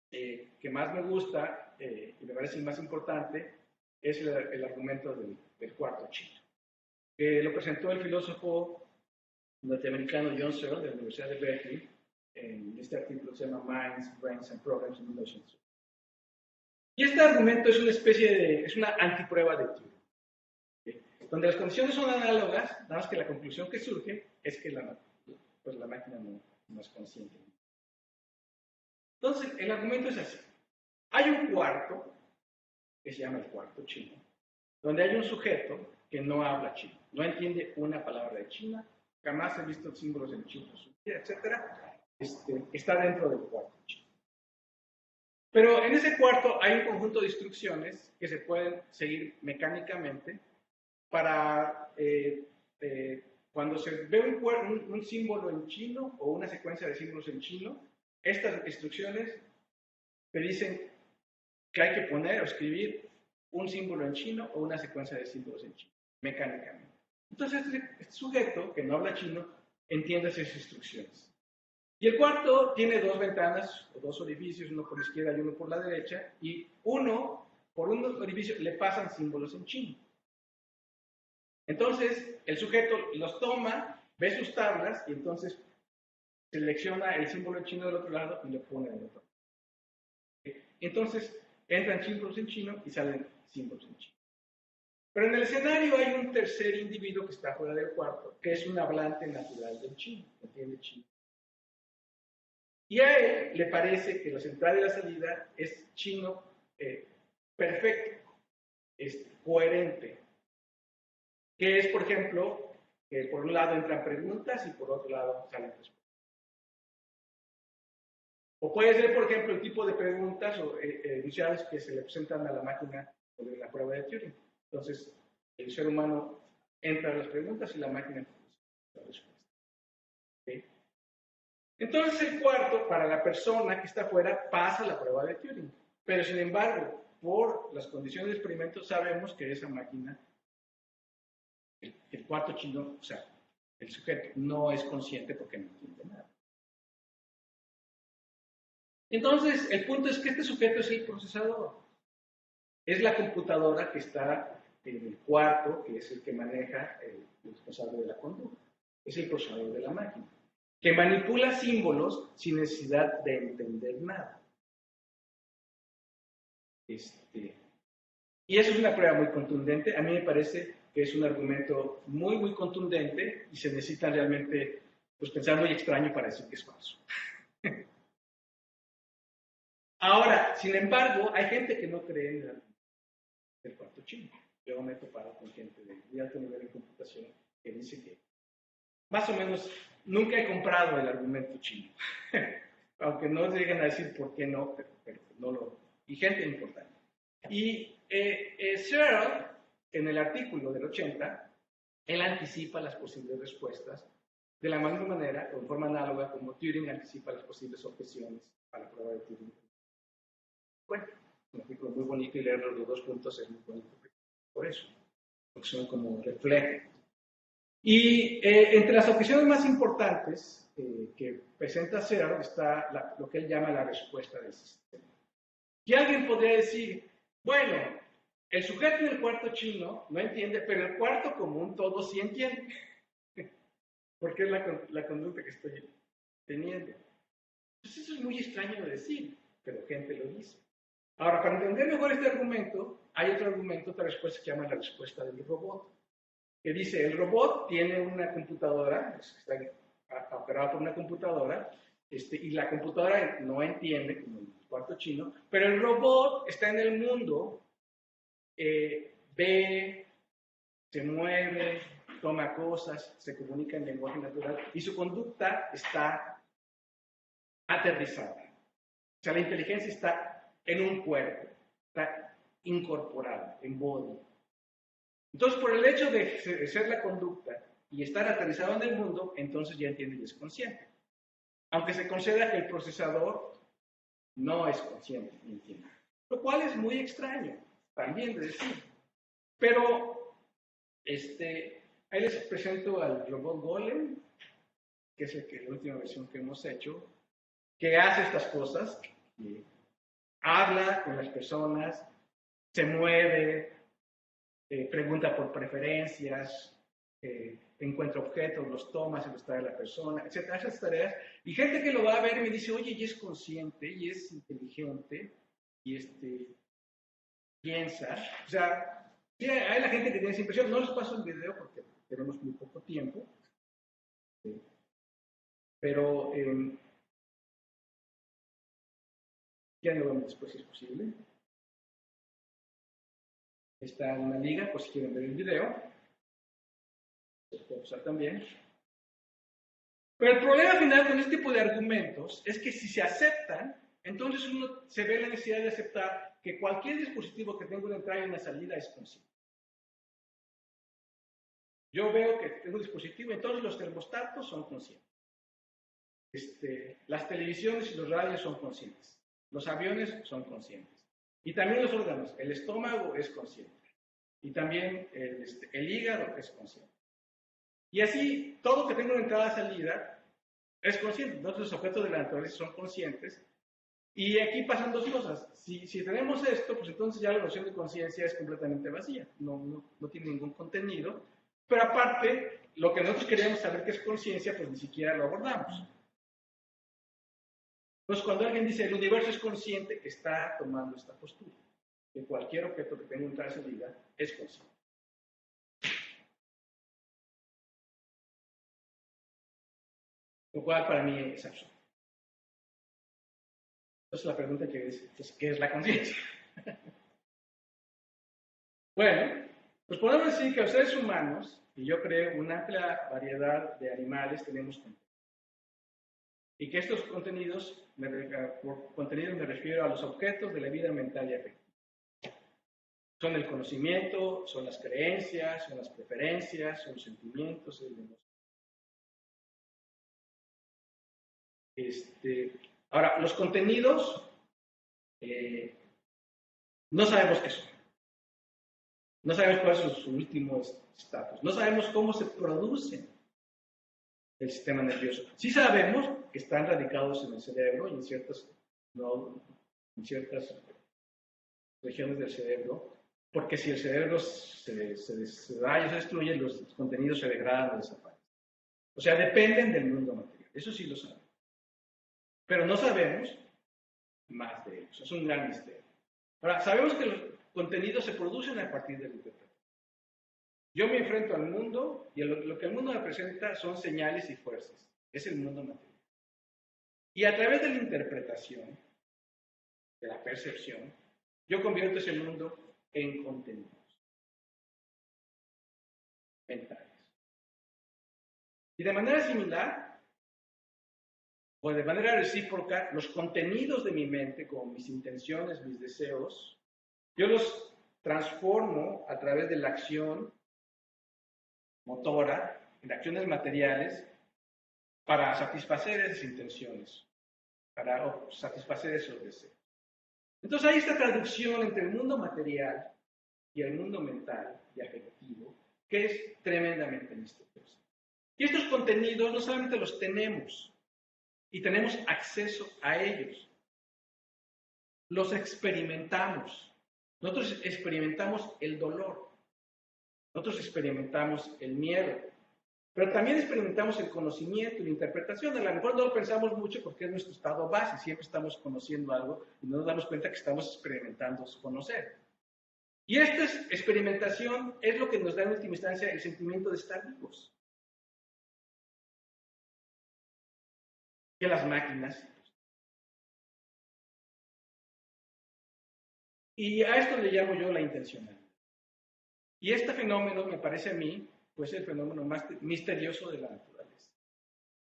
que más me gusta y me parece el más importante, es el argumento del cuarto chino. Lo presentó el filósofo norteamericano John Searle de la Universidad de Berkeley en este artículo que se llama Minds, Brains and Programs en 1900. Y este argumento es una especie es una antiprueba de Turing, ¿sí? Donde las condiciones son análogas, nada más que la conclusión que surge es que la máquina no es consciente. Entonces, el argumento es así. Hay un cuarto, que se llama el cuarto chino, donde hay un sujeto que no habla chino, no entiende una palabra de China, jamás ha visto símbolos en chino, etc. Está dentro del cuarto chino. Pero en ese cuarto hay un conjunto de instrucciones que se pueden seguir mecánicamente para cuando se ve un símbolo en chino o una secuencia de símbolos en chino, estas instrucciones te dicen que hay que poner o escribir un símbolo en chino o una secuencia de símbolos en chino, mecánicamente. Entonces este sujeto que no habla chino entiende esas instrucciones. Y el cuarto tiene dos ventanas o dos orificios, uno por la izquierda y uno por la derecha, y por un orificio le pasan símbolos en chino. Entonces el sujeto los toma, ve sus tablas y entonces selecciona el símbolo en chino del otro lado y lo pone del otro lado. Entonces entran símbolos en chino y salen símbolos en chino. Pero en el escenario hay un tercer individuo que está fuera del cuarto, que es un hablante natural del chino, entiende chino. Y a él le parece que la entrada y la salida es chino perfecto, es coherente. Que es, por ejemplo, que por un lado entran preguntas y por otro lado salen respuestas. O puede ser, por ejemplo, el tipo de preguntas iniciales que se le presentan a la máquina de la prueba de Turing. Entonces, el ser humano entra a las preguntas y la máquina la respuesta. ¿Okay? Entonces, el cuarto, para la persona que está afuera, pasa la prueba de Turing. Pero, sin embargo, por las condiciones de experimento, sabemos que esa máquina, el cuarto chino, o sea, el sujeto, no es consciente porque no entiende nada. Entonces, el punto es que este sujeto es el procesador. Es la computadora que está en el cuarto, que es el que maneja el responsable de la conducta. Es el procesador de la máquina, que manipula símbolos sin necesidad de entender nada. Y eso es una prueba muy contundente. A mí me parece que es un argumento muy, muy contundente y se necesita realmente pues, pensar muy extraño para decir que es falso. Ahora, sin embargo, hay gente que no cree en el cuarto chino. Yo me he topado con gente de alto nivel en computación que dice que más o menos nunca he comprado el argumento chino. Aunque no lleguen a decir por qué no, pero no lo... Y gente importante. Y Searle, en el artículo del 80, él anticipa las posibles respuestas de la misma manera, o en forma análoga, como Turing anticipa las posibles objeciones a la prueba de Turing. Bueno, un artículo muy bonito y leerlo los dos puntos es muy bonito por eso, porque son como reflejos. Y entre las objeciones más importantes que presenta Searle está lo que él llama la respuesta del sistema. Y alguien podría decir, bueno, el sujeto del cuarto chino no entiende, pero el cuarto común todo sí entiende. Porque es la conducta que estoy teniendo. Pues eso es muy extraño de decir, pero gente lo dice. Ahora, para entender mejor este argumento, hay otro argumento, otra respuesta que se llama la respuesta del robot, que dice, el robot tiene una computadora, está operado por una computadora, y la computadora no entiende, como en el cuarto chino, pero el robot está en el mundo, ve, se mueve, toma cosas, se comunica en lenguaje natural, y su conducta está aterrizada. O sea, la inteligencia está en un cuerpo, está incorporada, en body. Entonces, por el hecho de ser la conducta y estar aterrizado en el mundo, entonces ya entiende y es consciente. Aunque se conceda que el procesador no es consciente, ni entiende. Lo cual es muy extraño, también de decir. Pero, ahí les presento al robot Golem, que es la última versión que hemos hecho, que hace estas cosas, habla con las personas, se mueve, pregunta por preferencias, encuentra objetos, los toma, se los trae a la persona, etc. Esas tareas. Y gente que lo va a ver y me dice, oye, y es consciente, y es inteligente, y piensa. O sea, sí, hay la gente que tiene esa impresión. No les paso el video porque tenemos muy poco tiempo. Pero ya lo vemos después si es posible. Está en una liga, por si quieren ver el video. Se puede usar también. Pero el problema final con este tipo de argumentos es que si se aceptan, entonces uno se ve la necesidad de aceptar que cualquier dispositivo que tenga una entrada y una salida es consciente. Yo veo que tengo un dispositivo, entonces los termostatos son conscientes. Las televisiones y los radios son conscientes. Los aviones son conscientes. Y también los órganos. El estómago es consciente. Y también el hígado es consciente. Y así, todo que tenga una entrada y salida es consciente. Entonces, los objetos de la naturaleza son conscientes. Y aquí pasan dos cosas. Si tenemos esto, pues entonces ya la noción de conciencia es completamente vacía. No tiene ningún contenido. Pero aparte, lo que nosotros queríamos saber que es conciencia, pues ni siquiera lo abordamos. Entonces, cuando alguien dice el universo es consciente, está tomando esta postura. Que cualquier objeto que tenga una entrada y salida es consciente. Lo cual para mí es absurdo. Entonces la pregunta que es, pues, ¿qué es la conciencia? Bueno, Pues podemos decir que los seres humanos, y yo creo una amplia variedad de animales, tenemos contenidos. Y que estos contenidos, por contenidos me refiero a los objetos de la vida mental y afectiva. Son el conocimiento, son las creencias, son las preferencias, son los sentimientos, el emoción. Ahora, los contenidos no sabemos qué son. No sabemos cuál es su último estatus. No sabemos cómo se producen el sistema nervioso. Sí sabemos que están radicados en el cerebro y en ciertas regiones del cerebro, porque si el cerebro se daña o se destruye, los contenidos se degradan o desaparecen. O sea, dependen del mundo material. Eso sí lo sabemos. Pero no sabemos más de ellos. Es un gran misterio. Ahora, sabemos que los contenidos se producen a partir del interpretación. Yo me enfrento al mundo y lo que el mundo me presenta son señales y fuerzas. Es el mundo material. Y a través de la interpretación, de la percepción, yo convierto ese mundo en contenidos mentales. Y de manera similar, o de manera recíproca, los contenidos de mi mente, como mis intenciones, mis deseos, yo los transformo a través de la acción motora, en acciones materiales, para satisfacer esas intenciones, para satisfacer esos deseos. Entonces hay esta traducción entre el mundo material y el mundo mental y afectivo, que es tremendamente misteriosa. Y estos contenidos no solamente los tenemos, y tenemos acceso a ellos, los experimentamos. Nosotros experimentamos el dolor, nosotros experimentamos el miedo, pero también experimentamos el conocimiento y la interpretación. A lo mejor no lo pensamos mucho porque es nuestro estado base, siempre estamos conociendo algo y no nos damos cuenta que estamos experimentando conocer. Y esta experimentación es lo que nos da en última instancia el sentimiento de estar vivos. Que las máquinas. Y a esto le llamo yo la intencionalidad. Y este fenómeno me parece a mí, pues el fenómeno más misterioso de la naturaleza.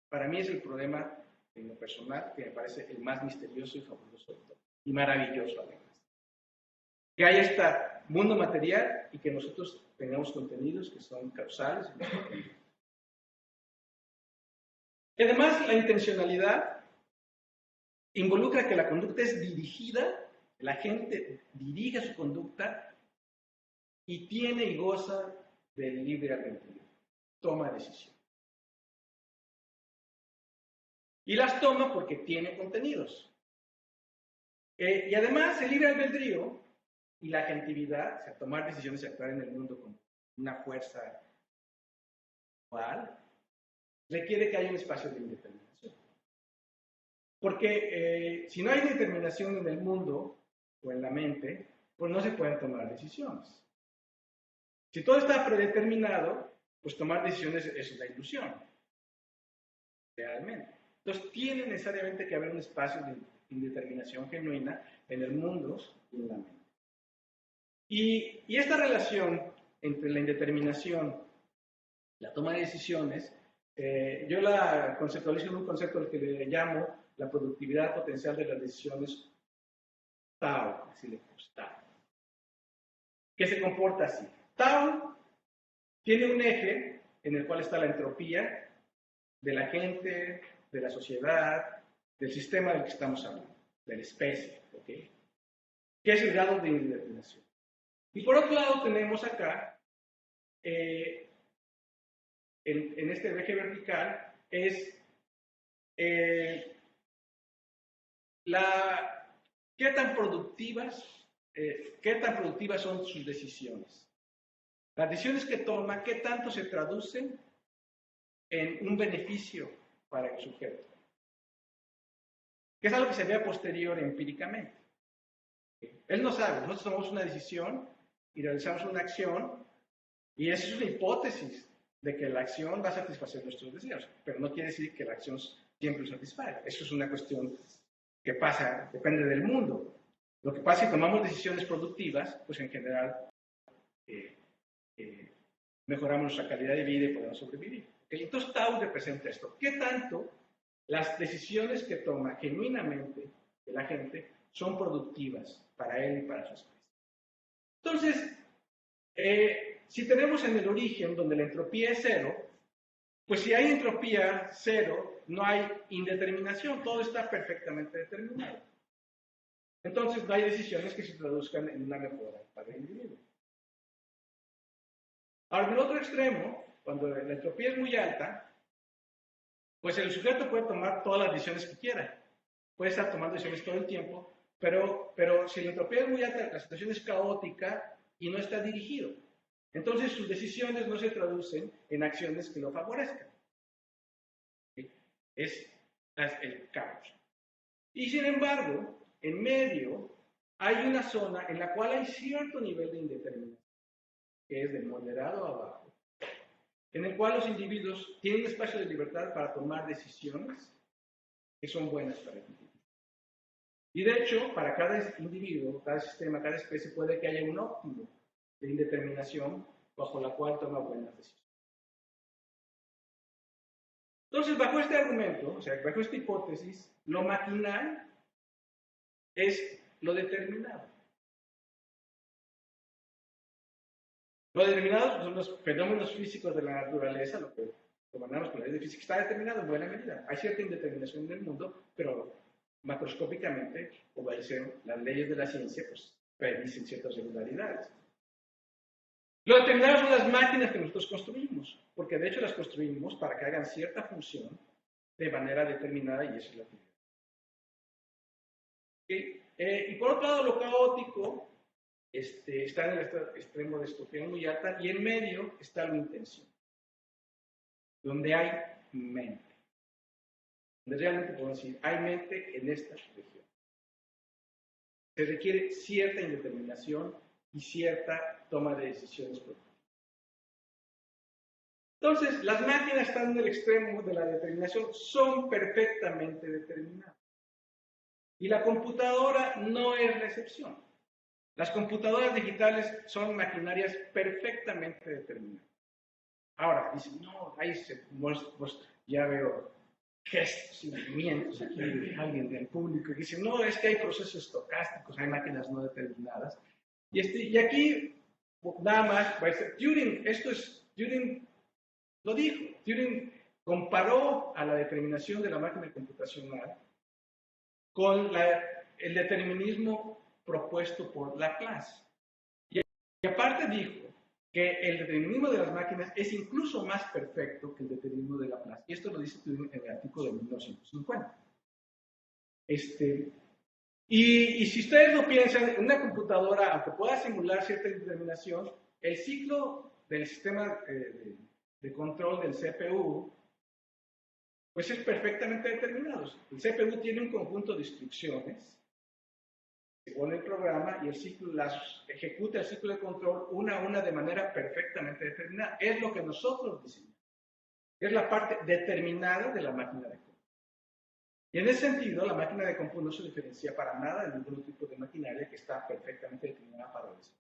Para mí es el problema en lo personal que me parece el más misterioso y fabuloso de todo. Y maravilloso además. Que hay este mundo material y que nosotros tengamos contenidos que son causales. Y además la intencionalidad involucra que la conducta es dirigida, la gente dirige su conducta y tiene y goza del libre albedrío, toma decisión. Y las toma porque tiene contenidos. Y además el libre albedrío y la agentividad, o sea, tomar decisiones y actuar en el mundo con una fuerza igual, requiere que haya un espacio de indeterminación. Porque si no hay determinación en el mundo o en la mente, pues no se pueden tomar decisiones. Si todo está predeterminado, pues tomar decisiones es una ilusión, realmente. Entonces tiene necesariamente que haber un espacio de indeterminación genuina en el mundo y en la mente. Y esta relación entre la indeterminación y la toma de decisiones, yo la conceptualizo en un concepto al que le llamo la productividad potencial de las decisiones Tao, así le puse Tao, que se comporta así. Tao tiene un eje en el cual está la entropía de la gente, de la sociedad, del sistema del que estamos hablando, de la especie, ¿ok? Que es el grado de indeterminación. Y por otro lado tenemos acá, en este eje vertical, es qué tan productivas son sus decisiones. Las decisiones que toma, qué tanto se traducen en un beneficio para el sujeto. Que es algo que se ve a posterior empíricamente. Él no sabe, nosotros tomamos una decisión y realizamos una acción y eso es una hipótesis de que la acción va a satisfacer nuestros deseos, pero no quiere decir que la acción siempre lo satisfaga. Eso es una cuestión que pasa, depende del mundo. Lo que pasa es que tomamos decisiones productivas, pues en general mejoramos nuestra calidad de vida y podemos sobrevivir. ¿Okay? Entonces, tau representa esto. ¿Qué tanto las decisiones que toma genuinamente la gente son productivas para él y para su especie? Entonces, si tenemos en el origen donde la entropía es cero, pues si hay entropía cero, no hay indeterminación, todo está perfectamente determinado. Entonces no hay decisiones que se traduzcan en una mejora para el individuo. Ahora, en el otro extremo, cuando la entropía es muy alta, pues el sujeto puede tomar todas las decisiones que quiera. Puede estar tomando decisiones todo el tiempo, pero si la entropía es muy alta, la situación es caótica y no está dirigido. Entonces sus decisiones no se traducen en acciones que lo favorezcan. Es el caos. Y sin embargo, en medio hay una zona en la cual hay cierto nivel de indeterminación, que es de moderado a bajo, en el cual los individuos tienen espacio de libertad para tomar decisiones que son buenas para el individuo. Y de hecho, para cada individuo, cada sistema, cada especie, puede que haya un óptimo de indeterminación bajo la cual toma buenas decisiones. Entonces, bajo este argumento, o sea, bajo esta hipótesis, lo maquinal es lo determinado. Lo determinado son los fenómenos físicos de la naturaleza, lo que tomamos con la ley de física, está determinado en buena medida. Hay cierta indeterminación del mundo, pero macroscópicamente obedecen las leyes de la ciencia, pues predicen ciertas regularidades. Lo determinado son las máquinas que nosotros construimos, porque de hecho las construimos para que hagan cierta función de manera determinada y eso es la actividad. Y por otro lado, lo caótico está en el extremo de entropía muy alta y en medio está lo intención, donde hay mente. Donde realmente podemos decir, hay mente en esta región. Se requiere cierta indeterminación y cierta toma de decisiones productivas. Entonces, las máquinas están en el extremo de la determinación, son perfectamente determinadas. Y la computadora no es la excepción. Las computadoras digitales son maquinarias perfectamente determinadas. Ahora, dicen, no, ahí ya veo gestos y movimientos aquí de alguien del público que dice, no, es que hay procesos estocásticos, hay máquinas no determinadas. Y aquí, nada más, va a ser Turing, Turing lo dijo. Turing comparó a la determinación de la máquina computacional con el determinismo propuesto por Laplace. Y aparte dijo que el determinismo de las máquinas es incluso más perfecto que el determinismo de Laplace. Y esto lo dice Turing en el artículo de 1950. Y si ustedes lo piensan, una computadora, aunque pueda simular cierta determinación, el ciclo del sistema de control del CPU, pues es perfectamente determinado. El CPU tiene un conjunto de instrucciones, se pone el programa y el ciclo ejecuta el ciclo de control una a una de manera perfectamente determinada. Es lo que nosotros diseñamos. Es la parte determinada de la máquina de cómputo. Y en ese sentido, la máquina de cómputo no se diferencia para nada de ningún tipo de maquinaria que está perfectamente determinada para esa.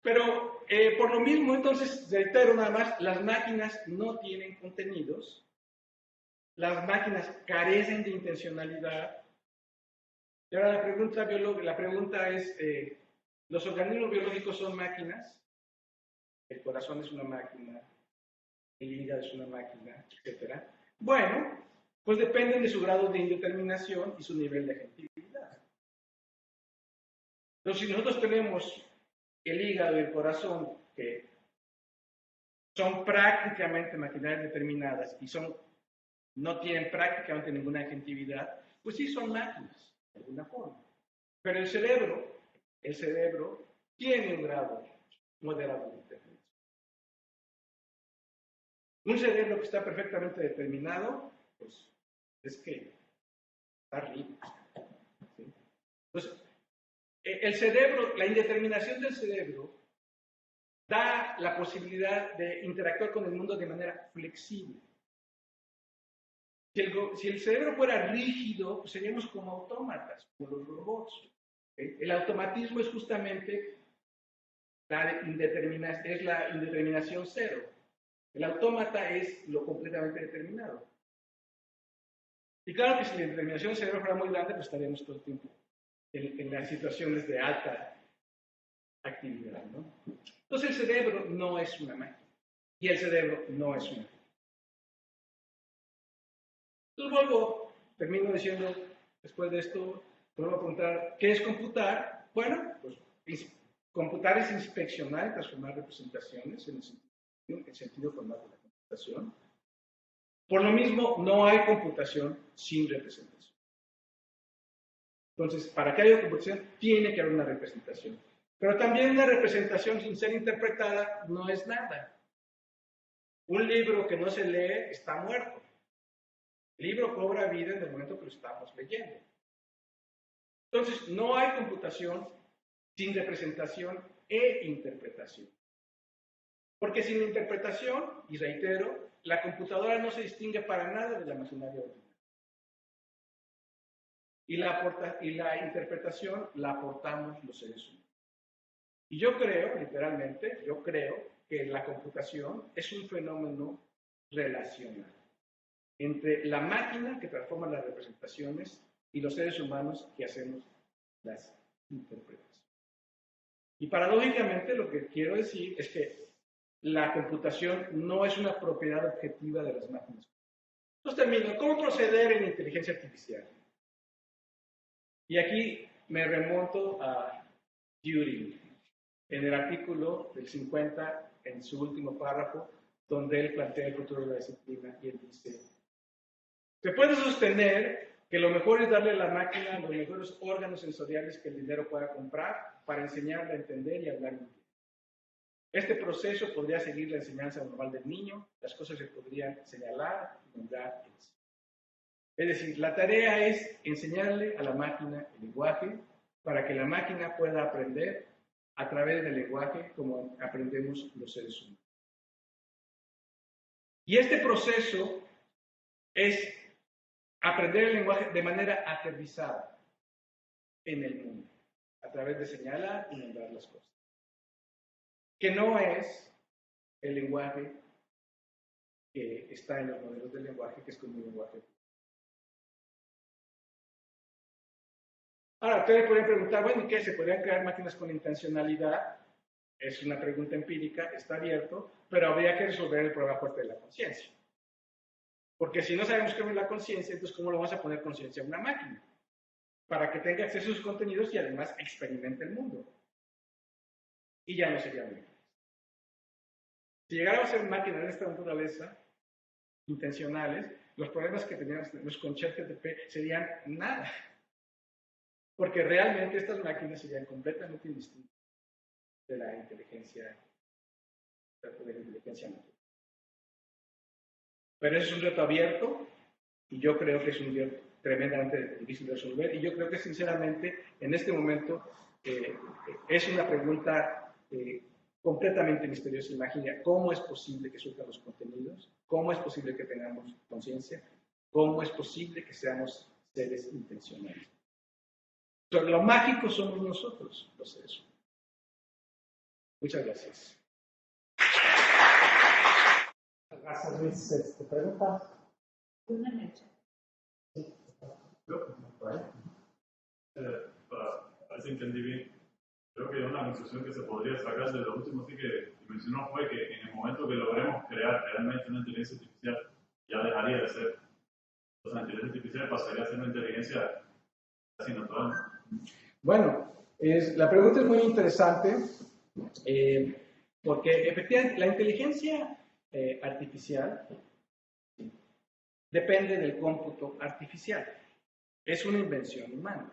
Pero por lo mismo, entonces, reitero nada más, las máquinas no tienen contenidos, las máquinas carecen de intencionalidad. Y ahora la pregunta es, ¿los organismos biológicos son máquinas? El corazón es una máquina, el hígado es una máquina, etc. Bueno, pues dependen de su grado de indeterminación y su nivel de agentividad. Entonces, si nosotros tenemos el hígado y el corazón, que son prácticamente maquinarias determinadas y no tienen prácticamente ninguna agentividad, pues sí son máquinas, de alguna forma. Pero el cerebro tiene un grado moderado de determinación. Un cerebro que está perfectamente determinado, pues es que está rico. ¿Sí? Entonces, el cerebro, la indeterminación del cerebro da la posibilidad de interactuar con el mundo de manera flexible. Si el cerebro fuera rígido, pues seríamos como autómatas, como los robots. ¿Okay? El automatismo es justamente es la indeterminación cero. El autómata es lo completamente determinado. Y claro que si la indeterminación cero fuera muy grande, pues estaríamos todo el tiempo en las situaciones de alta actividad, ¿no? Entonces el cerebro no es una máquina. Y el cerebro no es una máquina. Entonces termino diciendo, después de esto, vuelvo a preguntar, ¿qué es computar? Bueno, pues computar es inspeccionar y transformar representaciones en el sentido formal de la computación. Por lo mismo, no hay computación sin representación. Entonces, para que haya computación, tiene que haber una representación. Pero también una representación sin ser interpretada no es nada. Un libro que no se lee está muerto. El libro cobra vida en el momento que lo estamos leyendo. Entonces, no hay computación sin representación e interpretación. Porque sin interpretación, y reitero, la computadora no se distingue para nada de la maquinaria ordinaria. Y la interpretación la aportamos los seres humanos. Y yo creo, literalmente, que la computación es un fenómeno relacional entre la máquina que transforma las representaciones y los seres humanos que hacemos las interpretaciones. Y paradójicamente lo que quiero decir es que la computación no es una propiedad objetiva de las máquinas. Entonces termino, ¿cómo proceder en inteligencia artificial? Y aquí me remonto a Turing, en el artículo del 50, en su último párrafo, donde él plantea el futuro de la disciplina y él dice, se puede sostener que lo mejor es darle a la máquina los mejores órganos sensoriales que el dinero pueda comprar para enseñarle a entender y hablar bien. Este proceso podría seguir la enseñanza normal del niño, las cosas se podrían señalar y nombrar. Es decir, la tarea es enseñarle a la máquina el lenguaje para que la máquina pueda aprender a través del lenguaje como aprendemos los seres humanos. Y este proceso es aprender el lenguaje de manera aterrizada en el mundo, a través de señalar y nombrar las cosas. Que no es el lenguaje que está en los modelos del lenguaje, que es como un lenguaje. Ahora, ustedes podrían preguntar, bueno, ¿y qué? ¿Se podrían crear máquinas con intencionalidad? Es una pregunta empírica, está abierto, pero habría que resolver el problema fuerte de la conciencia. Porque si no sabemos qué es la conciencia, entonces ¿cómo lo vamos a poner conciencia a una máquina? Para que tenga acceso a sus contenidos y además experimente el mundo. Y ya no sería bien. Si llegáramos a ser máquinas de esta naturaleza, intencionales, los problemas que teníamos con ChatGPT serían nada. Porque realmente estas máquinas serían completamente indistintas de la inteligencia natural. Pero eso es un reto abierto y yo creo que es un reto tremendamente difícil de resolver y yo creo que sinceramente en este momento es una pregunta completamente misteriosa. Imagina, ¿cómo es posible que surjan los contenidos? ¿Cómo es posible que tengamos conciencia? ¿Cómo es posible que seamos seres intencionales? Entonces, lo mágico somos nosotros, los seres humanos. Muchas gracias. Gracias, Luis. ¿Te preguntas? Una mecha. Para ver si entendí bien, creo que una conclusión que se podría sacar de lo último que mencionó fue que en el momento que logremos crear realmente una inteligencia artificial, ya dejaría de ser. Entonces, la inteligencia artificial pasaría a ser una inteligencia casi natural. Bueno, la pregunta es muy interesante porque efectivamente la inteligencia artificial depende del cómputo artificial. Es una invención humana.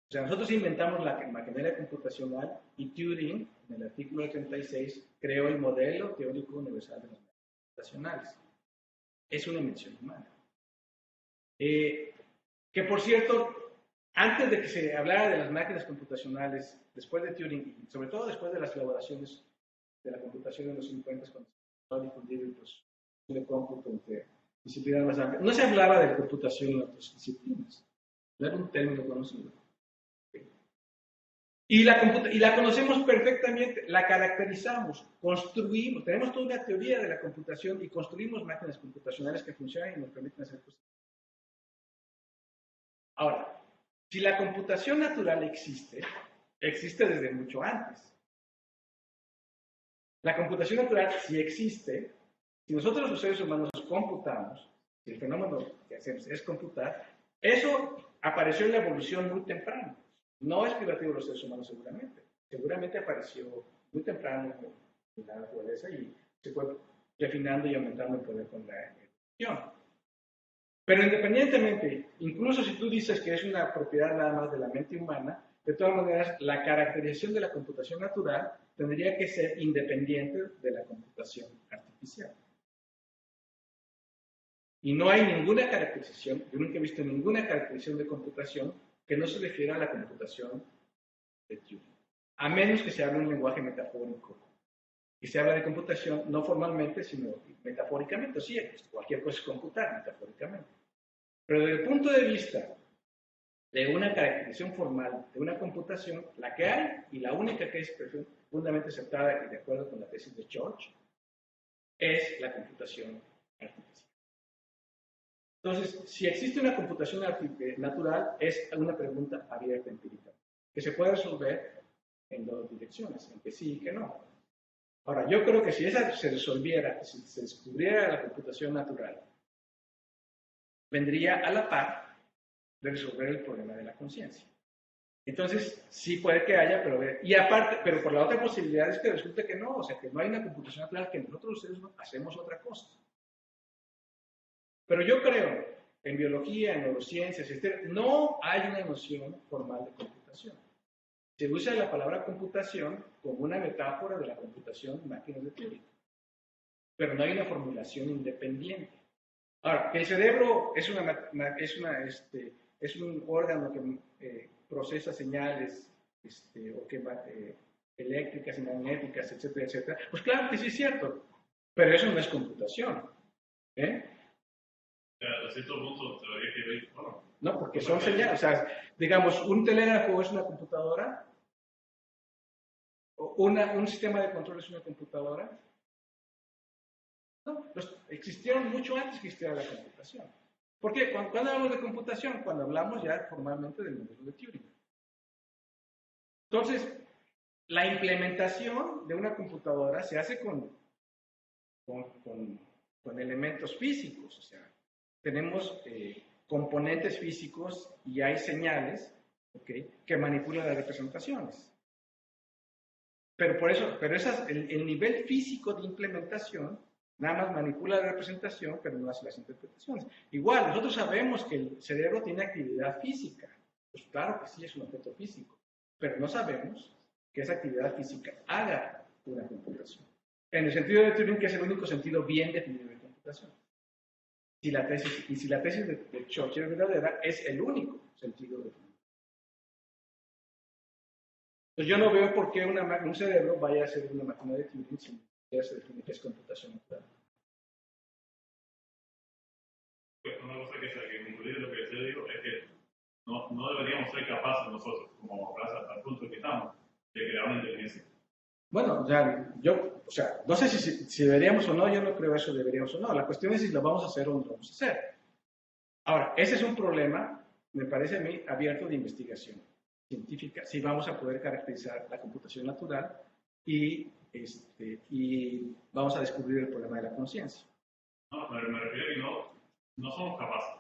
O sea, nosotros inventamos la maquinaria computacional y Turing, en el artículo 36, creó el modelo teórico universal de las máquinas computacionales. Es una invención humana. Que por cierto, antes de que se hablara de las máquinas computacionales, después de Turing, y sobre todo después de las elaboraciones de la computación en los 50, cuando se empezó a difundir el proceso de cómputo entre disciplinas más amplias, no se hablaba de computación en otras disciplinas. No era un término conocido. Y la conocemos perfectamente, la caracterizamos, construimos, tenemos toda una teoría de la computación y construimos máquinas computacionales que funcionan y nos permiten hacer cosas. Ahora, si la computación natural existe, existe desde mucho antes. La computación natural, si existe, si nosotros los seres humanos computamos, si el fenómeno que hacemos es computar, eso apareció en la evolución muy temprano. No es privativo de los seres humanos seguramente. Seguramente apareció muy temprano en la naturaleza y se fue refinando y aumentando el poder con la evolución. Pero independientemente, incluso si tú dices que es una propiedad nada más de la mente humana, de todas maneras, la caracterización de la computación natural tendría que ser independiente de la computación artificial. Y no hay ninguna caracterización, yo nunca he visto ninguna caracterización de computación que no se refiera a la computación de Turing. A menos que se hable un lenguaje metafórico. Y se habla de computación no formalmente, sino metafóricamente. Sí, cualquier cosa es computar metafóricamente. Pero desde el punto de vista de una caracterización formal de una computación, la que hay y la única que es profundamente aceptada y de acuerdo con la tesis de George, es la computación artificial. Entonces, si existe una computación natural, es una pregunta abierta empírica, que se puede resolver en dos direcciones, en que sí y que no. Ahora, yo creo que si esa se resolviera, si se descubriera la computación natural, vendría a la par de resolver el problema de la conciencia. Entonces, sí puede que haya, y aparte, pero por la otra posibilidad es que resulte que no, o sea, que no hay una computación natural, que nosotros los seres humanos hacemos otra cosa. Pero yo creo, en biología, en neurociencias, etc., no hay una noción formal de computación. Se usa la palabra computación como una metáfora de la computación de máquinas de Turing. Pero no hay una formulación independiente. Ahora, que el cerebro es un órgano que procesa señales eléctricas y magnéticas, etcétera, etcétera, pues claro que sí es cierto, pero eso no es computación. A cierto punto, teoría que veis, bueno. No, porque son señales, o sea, digamos, un telégrafo es una computadora, o un sistema de control es una computadora. No, existieron mucho antes que existiera la computación. ¿Por qué? Cuando hablamos de computación, cuando hablamos ya formalmente del modelo de Turing. Entonces, la implementación de una computadora se hace con elementos físicos, o sea, tenemos componentes físicos y hay señales, ¿okay?, que manipulan las representaciones. Pero por eso, el nivel físico de implementación nada más manipula la representación, pero no hace las interpretaciones. Igual, nosotros sabemos que el cerebro tiene actividad física. Pues claro que sí, es un objeto físico. Pero no sabemos que esa actividad física haga una computación. En el sentido de Turing, que es el único sentido bien definido de computación. Si la tesis de Churchill es verdadera, es el único sentido definido. Entonces yo no veo por qué un cerebro vaya a ser una máquina de Turing sin que se define que es computación natural. Una cosa que concluir lo que te digo es que no deberíamos ser capaces nosotros, como raza, al punto que estamos, de crear una inteligencia. Bueno, no sé si deberíamos o no, yo no creo eso deberíamos o no. La cuestión es si lo vamos a hacer o no lo vamos a hacer. Ahora, ese es un problema, me parece a mí, abierto de investigación científica, si vamos a poder caracterizar la computación natural y vamos a descubrir el problema de la conciencia. No, pero me refiero a que no somos capaces.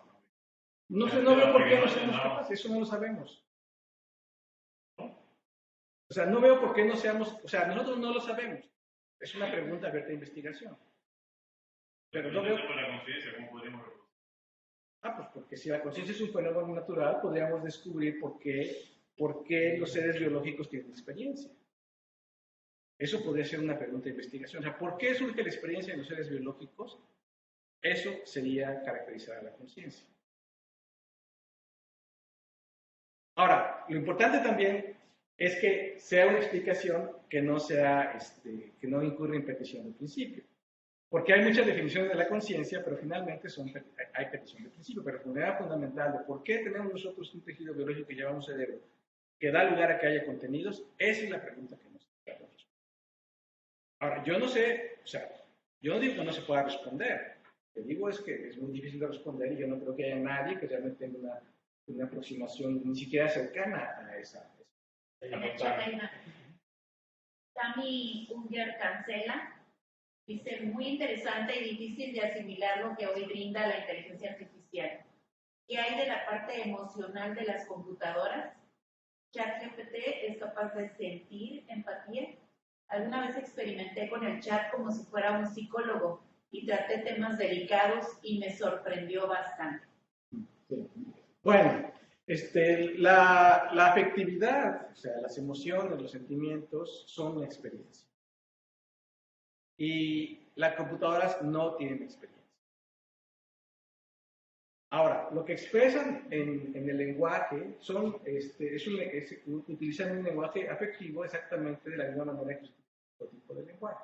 No veo por qué no somos capaces, eso no lo sabemos. O sea, no veo por qué no seamos, o sea, nosotros no lo sabemos. Es una pregunta abierta de investigación. Pero no veo... la conciencia, ¿cómo podríamos reproducir? Pues porque si la conciencia es un fenómeno natural, podríamos descubrir por qué los seres biológicos tienen experiencia. Eso podría ser una pregunta de investigación. O sea, ¿por qué surge la experiencia en los seres biológicos? Eso sería caracterizar a la conciencia. Ahora, lo importante también es que sea una explicación que no que no incurra en petición de principio. Porque hay muchas definiciones de la conciencia, pero finalmente hay petición de principio. Pero la idea fundamental de por qué tenemos nosotros un tejido biológico que llamamos cerebro que da lugar a que haya contenidos? Esa es la pregunta que nos estamos responder. Ahora, yo no sé, o sea, yo no digo que no se pueda responder. Lo que digo es que es muy difícil de responder y yo no creo que haya nadie que realmente tenga una aproximación ni siquiera cercana a esa. En el chat hay una. Tami Unger cancela. Dice, muy interesante y difícil de asimilar lo que hoy brinda la inteligencia artificial. ¿Qué hay de la parte emocional de las computadoras? ¿ChatGPT es capaz de sentir empatía? Alguna vez experimenté con el chat como si fuera un psicólogo y traté temas delicados y me sorprendió bastante. Sí. Bueno, la afectividad, o sea, las emociones, los sentimientos son una experiencia. Y las computadoras no tienen experiencia. Ahora, lo que expresan en el lenguaje utilizan un lenguaje afectivo exactamente de la misma manera que se utiliza otro tipo de lenguaje.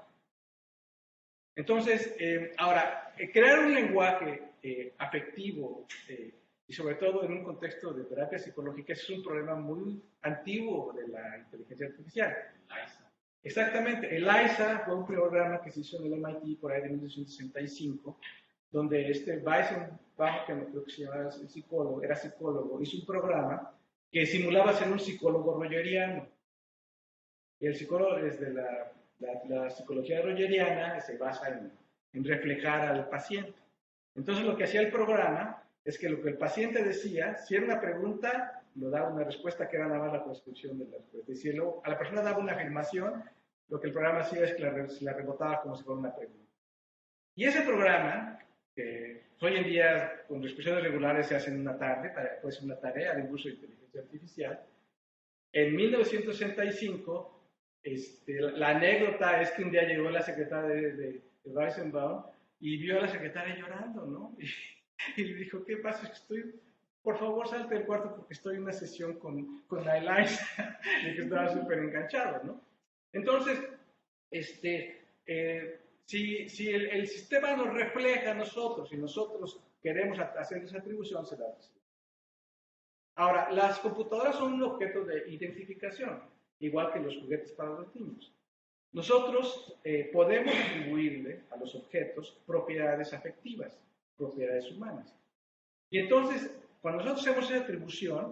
Entonces, ahora, crear un lenguaje afectivo y sobre todo en un contexto de terapia psicológica es un problema muy antiguo de la inteligencia artificial. Exactamente, el ISA fue un programa que se hizo en el MIT por ahí de 1965, donde Weizenbaum, que creo que se llamaba era psicólogo, hizo un programa que simulaba ser un psicólogo rogeriano. Y el psicólogo, desde la psicología rogeriana, se basa en reflejar al paciente. Entonces, lo que hacía el programa es que lo que el paciente decía, si era una pregunta, lo daba una respuesta que era nada más la transcripción de la respuesta. Y si a la persona daba una afirmación, lo que el programa hacía es que la rebotaba como si fuera una pregunta. Y ese programa, que hoy en día con discusiones regulares se hace en una tarde, puede ser una tarea de uso de inteligencia artificial, en 1965, la anécdota es que un día llegó la secretaria de Weizenbaum y vio a la secretaria llorando, ¿no? Y le dijo, ¿qué pasa? Por favor, salte del cuarto porque estoy en una sesión con la Eliza, y que estaba súper enganchado, ¿no? Entonces, si el sistema nos refleja a nosotros y nosotros queremos hacer esa atribución, se da. Ahora, las computadoras son un objeto de identificación, igual que los juguetes para los niños. Nosotros podemos atribuirle a los objetos propiedades afectivas, propiedades humanas. Y entonces, cuando nosotros hacemos esa atribución,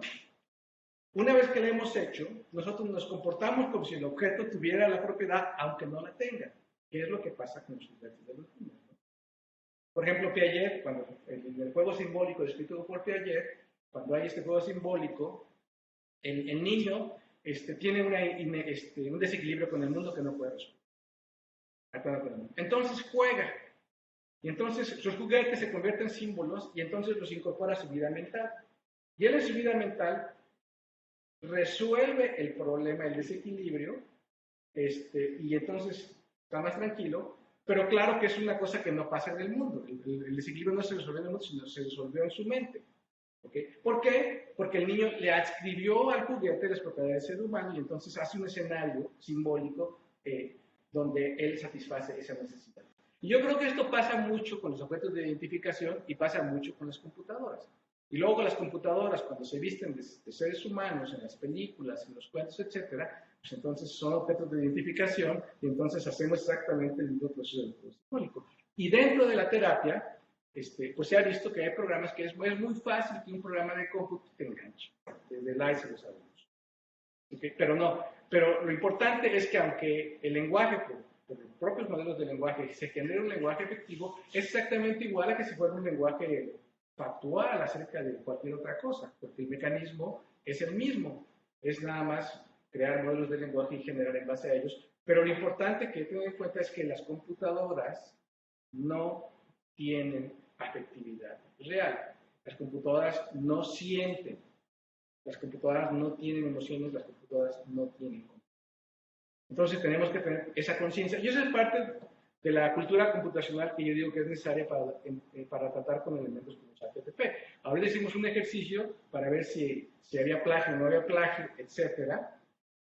una vez que la hemos hecho, nosotros nos comportamos como si el objeto tuviera la propiedad, aunque no la tenga, que es lo que pasa con los juguetes de los niños, ¿no? Por ejemplo, Piaget, en el juego simbólico descrito por Piaget, cuando hay este juego simbólico, el niño tiene un desequilibrio con el mundo que no puede resolver. Entonces juega. Y entonces sus juguetes se convierten en símbolos y entonces los incorpora a su vida mental. Y él en su vida mental resuelve el problema del desequilibrio y entonces está más tranquilo, pero claro que es una cosa que no pasa en el mundo. El desequilibrio no se resolvió en el mundo, sino se resolvió en su mente. ¿Okay? ¿Por qué? Porque el niño le adscribió al juguete las propiedades del ser humano y entonces hace un escenario simbólico donde él satisface esa necesidad. Y yo creo que esto pasa mucho con los objetos de identificación y pasa mucho con las computadoras. Y luego las computadoras, cuando se visten de seres humanos en las películas, en los cuentos, etcétera, pues entonces son objetos de identificación y entonces hacemos exactamente el mismo proceso del juego simbólico. Y dentro de la terapia, pues se ha visto que hay programas que es muy fácil que un programa de cómputo te enganche. Desde el ICE lo sabemos. ¿Okay? Pero lo importante es que aunque el lenguaje, por los propios modelos de lenguaje, se genere un lenguaje efectivo, es exactamente igual a que si fuera un lenguaje factual acerca de cualquier otra cosa, porque el mecanismo es el mismo. Es nada más crear modelos de lenguaje y generar en base a ellos. Pero lo importante que tener en cuenta es que las computadoras no tienen afectividad real. Las computadoras no sienten, las computadoras no tienen emociones, las computadoras no tienen. Entonces tenemos que tener esa conciencia. Y eso es parte de la cultura computacional que yo digo que es necesaria para tratar con elementos como ChatGPT. Ahora hicimos un ejercicio para ver si había plagio o no había plagio, etcétera.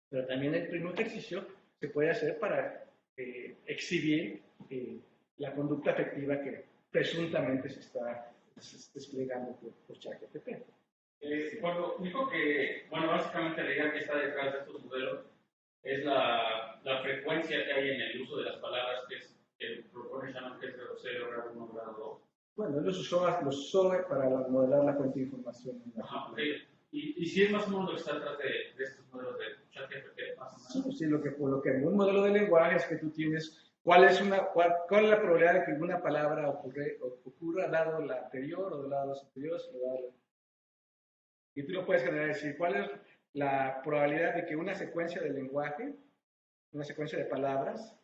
Pero también el primer ejercicio se puede hacer para exhibir la conducta afectiva que presuntamente se está desplegando por ChatGPT. Cuando dijo que, bueno, básicamente la idea que está detrás de estos modelos es la frecuencia que hay en el uso de las palabras, que propone Shannon, que es grado 0, grado 1, grado 2. Bueno, él los usó para modelar la fuente de información. Ajá, ok. Y si es más o menos lo que está detrás de estos modelos de ChatGPT, más o menos. Sí, lo que un modelo de lenguaje es que tú tienes cuál es la probabilidad de que una palabra ocurra dado la anterior o dado los anteriores o dado. Y tú lo puedes generar, decir, cuál es la probabilidad de que una secuencia de lenguaje, una secuencia de palabras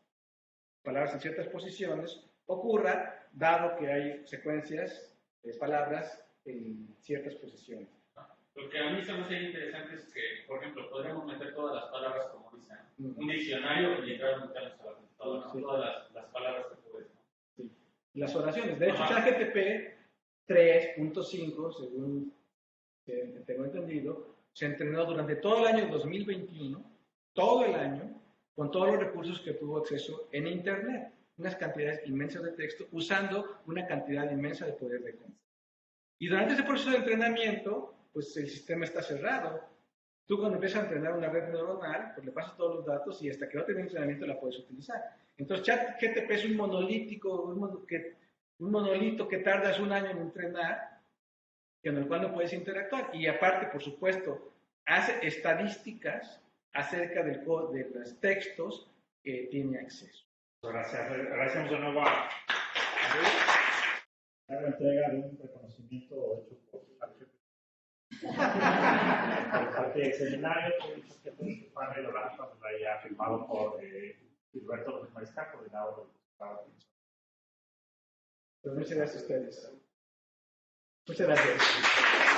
en ciertas posiciones, ocurra dado que hay secuencias de palabras en ciertas posiciones. Lo que a mí se me hace interesante es que, por ejemplo, podríamos meter todas las palabras como dicen, un diccionario y llegar a meterlas a la computadora, Sí. Todas las palabras que puedes. ¿No? Sí. Las oraciones. De hecho, Ajá. ChatGPT 3.5, según tengo entendido, se entrenó durante todo el año 2021, todo el año, con todos los recursos que tuvo acceso en Internet, unas cantidades inmensas de texto, usando una cantidad inmensa de poder de cómputo. Y durante ese proceso de entrenamiento, pues el sistema está cerrado. Tú cuando empiezas a entrenar una red neuronal, pues le pasas todos los datos y hasta que no tenga entrenamiento la puedes utilizar. Entonces ChatGPT es un monolito que tardas un año en entrenar, con el cual no puedes interactuar. Y aparte, por supuesto, hace estadísticas acerca de los textos que tiene acceso. Gracias. Agradecemos de nuevo a la entrega de un reconocimiento hecho por ChatGPT. Por parte del seminario, que todo este panel ya firmado por Gilberto López Mariscal, coordinador del postgrado. Pues muchas gracias a ustedes. Muchas gracias.